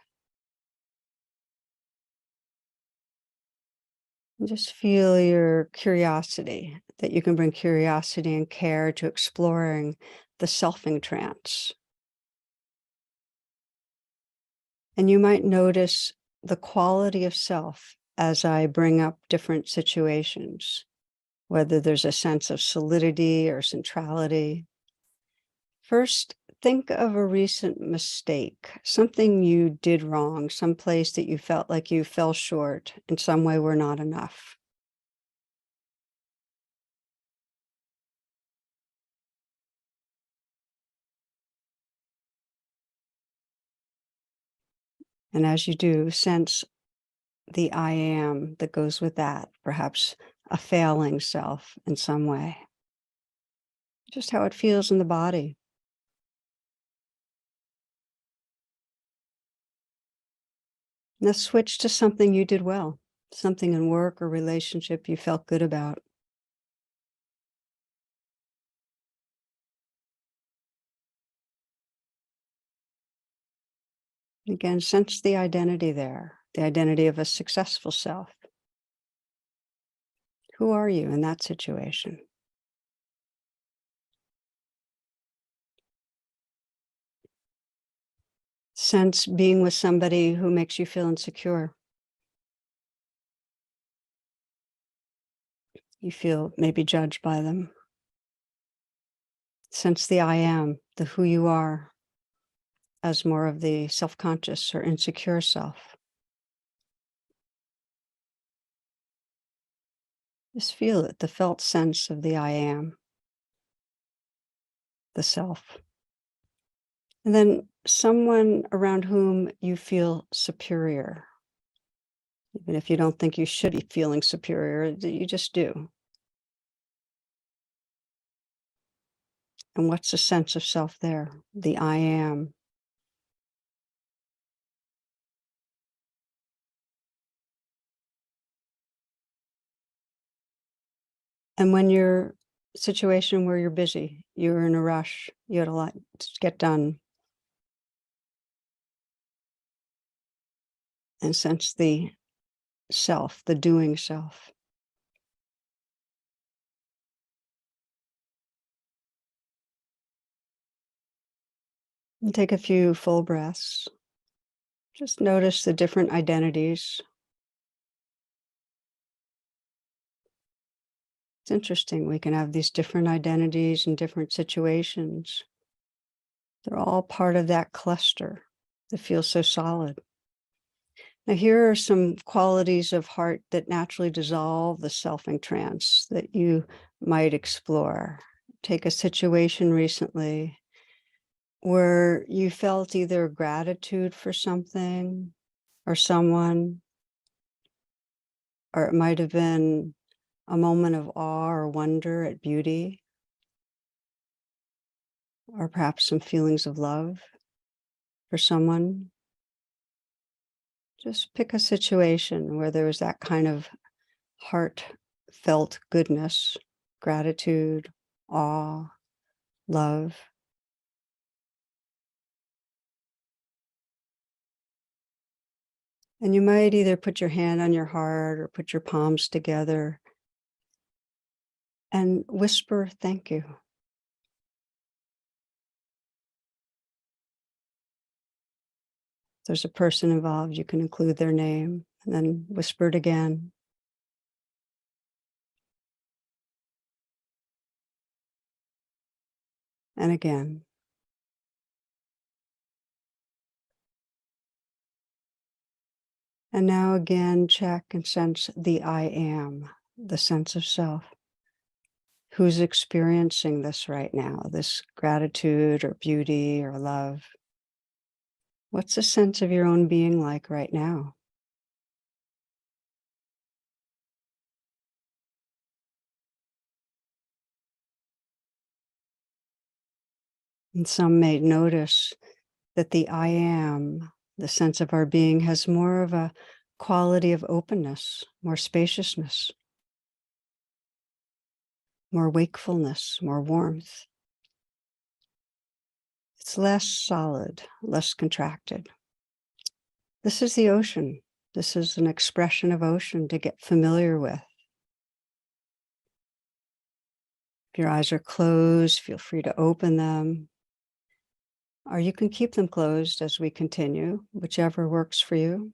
And just feel your curiosity, that you can bring curiosity and care to exploring the selfing trance. And you might notice the quality of self as I bring up different situations, whether there's a sense of solidity or centrality. First, think of a recent mistake, something you did wrong, some place that you felt like you fell short, in some way were not enough. And as you do, sense the I am that goes with that, perhaps a failing self in some way. Just how it feels in the body. Now switch to something you did well, something in work or relationship you felt good about. Again, sense the identity there, the identity of a successful self. Who are you in that situation? Sense being with somebody who makes you feel insecure. You feel maybe judged by them. Sense the I am, the who you are. as more of the self-conscious or insecure self. Just feel it, the felt sense of the I am, the self. And then someone around whom you feel superior, even if you don't think you should be feeling superior, you just do. And what's the sense of self there? The I am. And when you're situation where you're busy, you're in a rush, you had a lot to get done, and sense the self, the doing self. And take a few full breaths. Just notice the different identities. It's interesting, we can have these different identities in different situations. They're all part of that cluster that feels so solid. Now, here are some qualities of heart that naturally dissolve the selfing trance that you might explore. Take a situation recently where you felt either gratitude for something or someone, or it might have been a moment of awe or wonder at beauty, or perhaps some feelings of love for someone. Just pick a situation where there was that kind of heartfelt goodness, gratitude, awe, love. And you might either put your hand on your heart or put your palms together and whisper, thank you. If there's a person involved, you can include their name and then whisper it again. And again. And now again, check and sense the I am, the sense of self. Who's experiencing this right now, this gratitude or beauty or love? What's the sense of your own being like right now? And some may notice that the I am, the sense of our being, has more of a quality of openness, more spaciousness, more wakefulness, more warmth. It's less solid, less contracted. This is the ocean. This is an expression of ocean to get familiar with. If your eyes are closed, feel free to open them, or you can keep them closed as we continue, whichever works for you.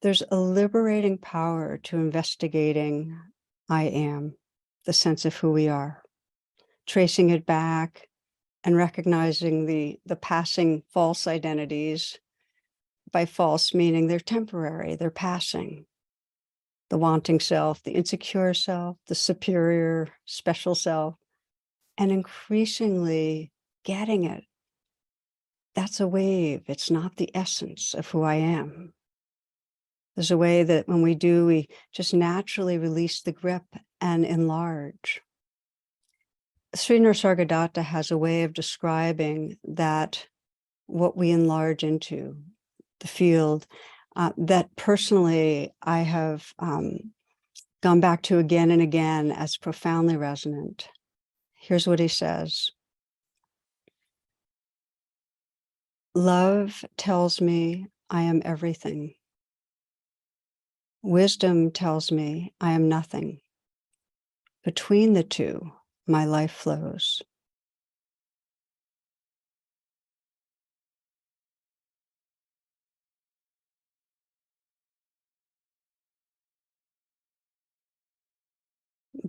There's a liberating power to investigating I am, the sense of who we are, tracing it back and recognizing the passing false identities. By false, meaning they're temporary, they're passing. The wanting self, the insecure self, the superior, special self, and increasingly getting it. That's a wave. It's not the essence of who I am. There's a way that when we do, we just naturally release the grip and enlarge. Sri Nisargadatta has a way of describing that what we enlarge into, the field, that personally I have gone back to again and again as profoundly resonant. Here's what he says. Love tells me I am everything. Wisdom tells me I am nothing. Between the two, my life flows.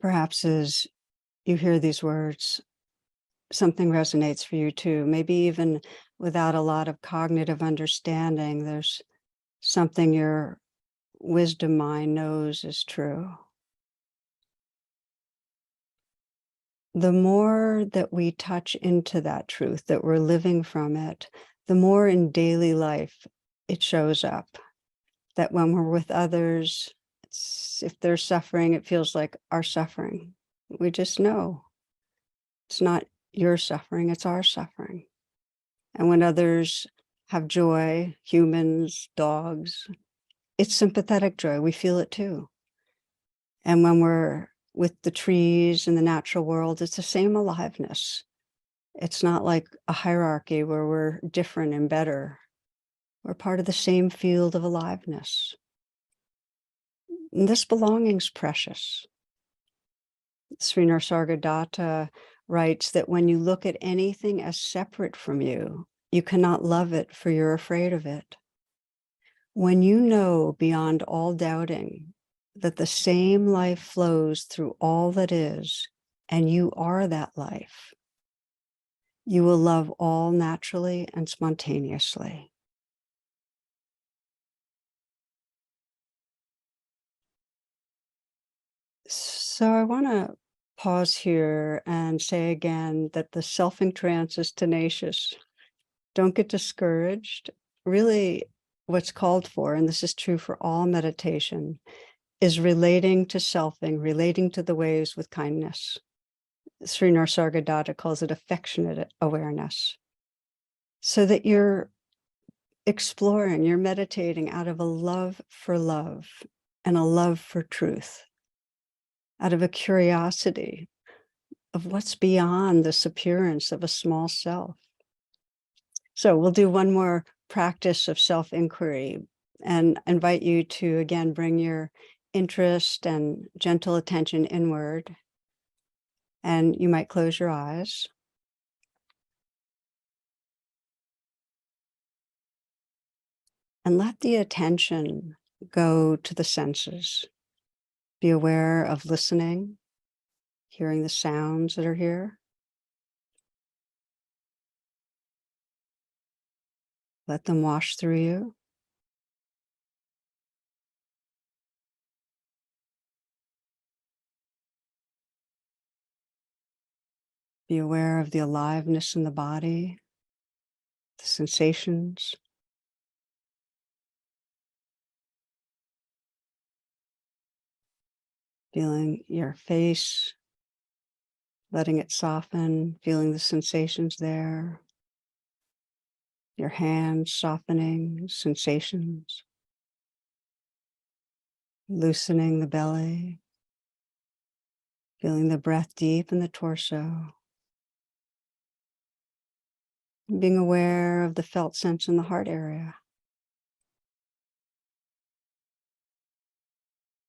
Perhaps as you hear these words, something resonates for you too. Maybe even without a lot of cognitive understanding, there's something your wisdom mind knows is true. The more that we touch into that truth, that we're living from it, the more in daily life it shows up. That when we're with others, if they're suffering, it feels like our suffering. We just know it's not your suffering, it's our suffering. And when others have joy, humans, dogs, it's sympathetic joy. We feel it too. And when we're with the trees and the natural world, it's the same aliveness. It's not like a hierarchy where we're different and better. We're part of the same field of aliveness. And this belonging's precious. Sri Nisargadatta writes that when you look at anything as separate from you, you cannot love it, for you're afraid of it. When you know beyond all doubting that the same life flows through all that is, and you are that life, you will love all naturally and spontaneously. So I want to pause here and say again that the selfing trance is tenacious. Don't get discouraged. Really, what's called for, and this is true for all meditation, is relating to selfing, relating to the waves with kindness. Sri Nisargadatta calls it affectionate awareness. So that you're exploring, you're meditating out of a love for love and a love for truth, out of a curiosity of what's beyond this appearance of a small self. So we'll do one more practice of self-inquiry and invite you to, again, bring your interest and gentle attention inward. And you might close your eyes. And let the attention go to the senses. Be aware of listening, hearing the sounds that are here. Let them wash through you. Be aware of the aliveness in the body, the sensations. Feeling your face, letting it soften, feeling the sensations there. Your hands softening, sensations. Loosening the belly. Feeling the breath deep in the torso. Being aware of the felt sense in the heart area.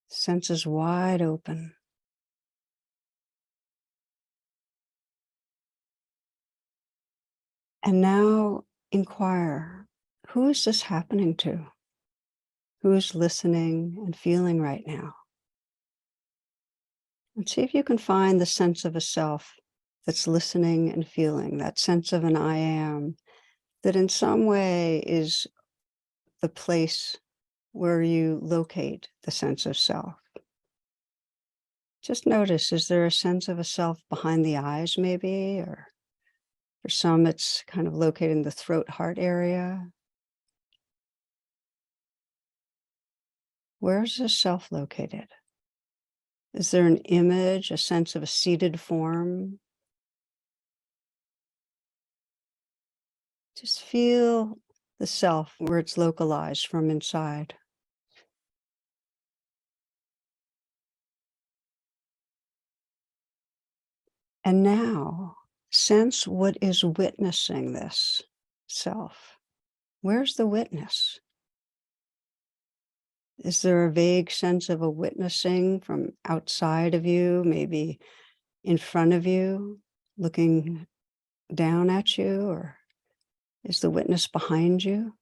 Senses wide open. And now inquire, who is this happening to? Who is listening and feeling right now? And see if you can find the sense of a self that's listening and feeling, that sense of an I am, that in some way is the place where you locate the sense of self. Just notice, is there a sense of a self behind the eyes maybe? Or for some, it's kind of located in the throat heart area. Where's the self located? Is there an image, a sense of a seated form? Just feel the self where it's localized from inside. And now sense what is witnessing this self. Where's the witness? Is there a vague sense of a witnessing from outside of you, maybe in front of you, looking down at you, or is the witness behind you?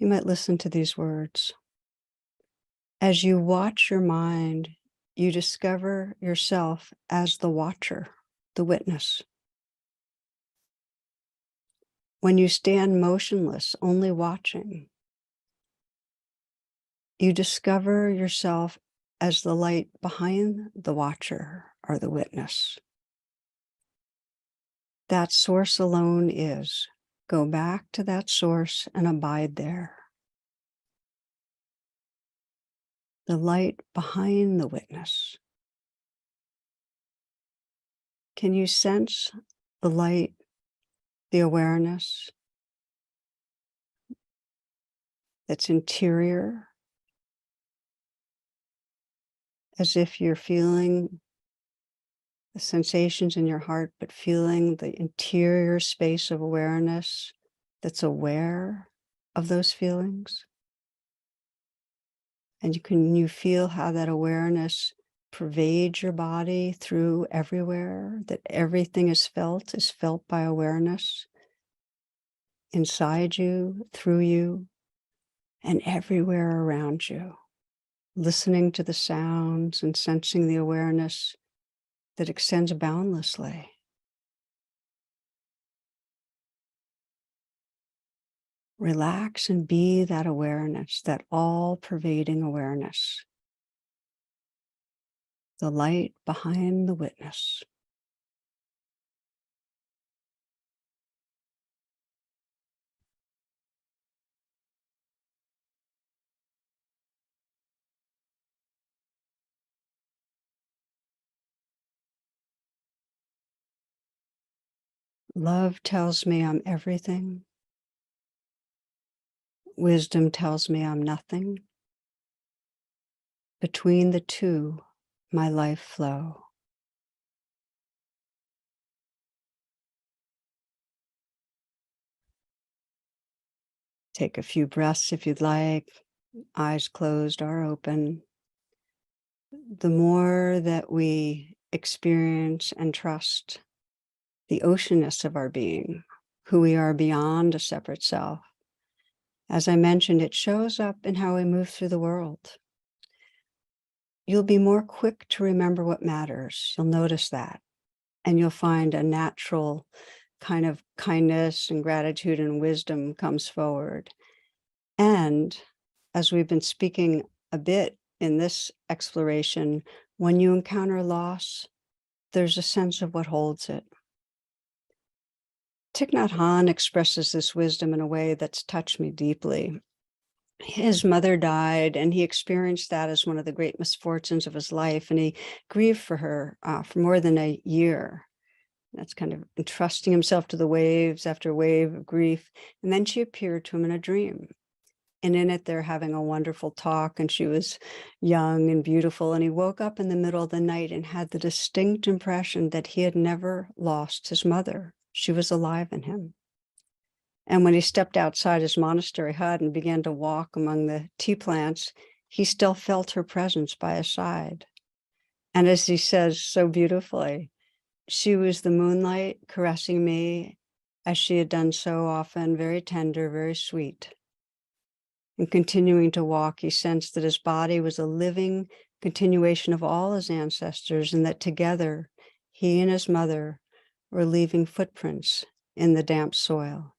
You might listen to these words. As you watch your mind, you discover yourself as the watcher, the witness. When you stand motionless, only watching, you discover yourself as the light behind the watcher or the witness. That source alone is. Go back to that source and abide there. The light behind the witness. Can you sense the light, the awareness that's interior, as if you're feeling the sensations in your heart, but feeling the interior space of awareness that's aware of those feelings? And you feel how that awareness pervades your body through everywhere, that everything is felt by awareness inside you, through you, and everywhere around you. Listening to the sounds and sensing the awareness that extends boundlessly. Relax and be that awareness, that all-pervading awareness. The light behind the witness. Love tells me I'm everything. Wisdom tells me I'm nothing. Between the two, my life flow. Take a few breaths if you'd like. Eyes closed or open. The more that we experience and trust the oceanness of our being, who we are beyond a separate self, as I mentioned, it shows up in how we move through the world. You'll be more quick to remember what matters. You'll notice that. And you'll find a natural kind of kindness and gratitude and wisdom comes forward. And as we've been speaking a bit in this exploration, when you encounter loss, there's a sense of what holds it. Thich Nhat Hanh expresses this wisdom in a way that's touched me deeply. His mother died, and he experienced that as one of the great misfortunes of his life, and he grieved for her for more than a year. That's kind of entrusting himself to the waves after wave of grief. And then she appeared to him in a dream. And in it, they're having a wonderful talk, and she was young and beautiful. And he woke up in the middle of the night and had the distinct impression that he had never lost his mother. She was alive in him. And when he stepped outside his monastery hut and began to walk among the tea plants, he still felt her presence by his side. And as he says so beautifully, she was the moonlight caressing me as she had done so often, very tender, very sweet. And continuing to walk, he sensed that his body was a living continuation of all his ancestors, and that together, he and his mother were leaving footprints in the damp soil.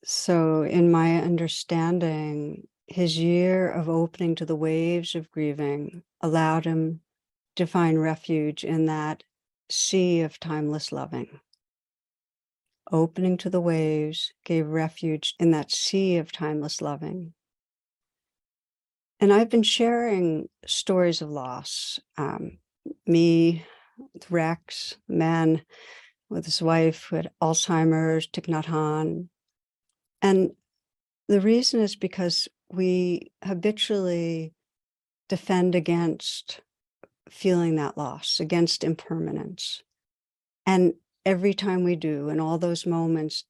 So in my understanding, his year of opening to the waves of grieving allowed him to find refuge in that sea of timeless loving. Opening to the waves gave refuge in that sea of timeless loving. And I've been sharing stories of loss. Me with Rex, a man with his wife who had Alzheimer's, Thich Nhat Hanh. And the reason is because we habitually defend against feeling that loss, against impermanence. And every time we do, in all those moments,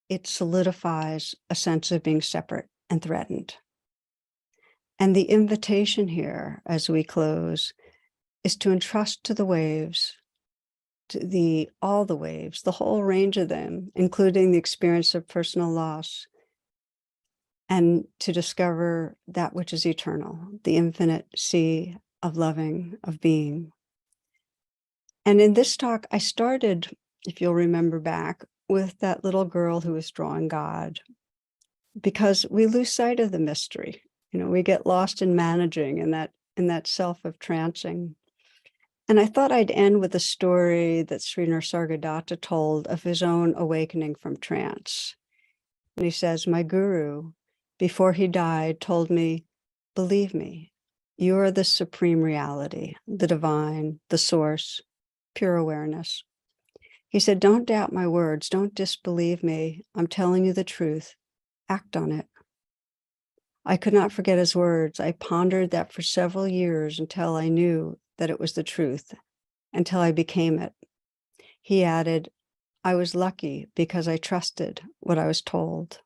it solidifies a sense of being separate and threatened. And the invitation here, as we close, is to entrust to the waves, to all the waves, the whole range of them, including the experience of personal loss, and to discover that which is eternal, the infinite sea of loving, of being. And in this talk, I started, if you'll remember back, with that little girl who was drawing God, because we lose sight of the mystery. We get lost in managing in that self of trancing. And I thought I'd end with a story that Sri Nisargadatta told of his own awakening from trance. And he says, my guru, before he died, told me, believe me, you are the supreme reality, the divine, the source, pure awareness. He said, don't doubt my words. Don't disbelieve me. I'm telling you the truth. Act on it. I could not forget his words. I pondered that for several years until I knew that it was the truth, until I became it. He added, I was lucky because I trusted what I was told.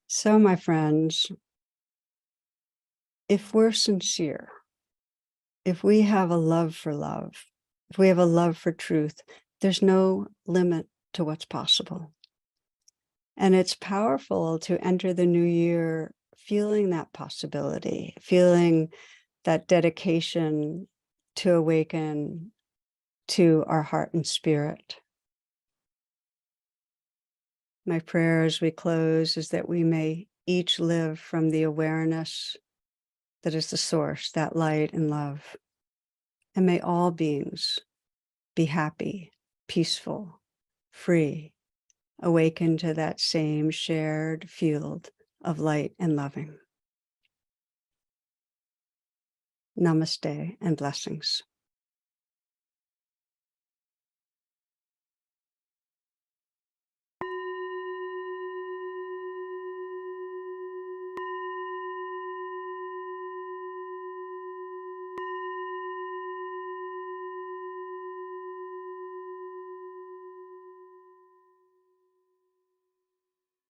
So, my friends, if we're sincere, if we have a love for love, if we have a love for truth, there's no limit to what's possible. And it's powerful to enter the new year feeling that possibility, feeling that dedication to awaken to our heart and spirit. My prayer as we close is that we may each live from the awareness that is the source, that light and love. And may all beings be happy, peaceful, free, awaken to that same shared field of light and loving. Namaste and blessings.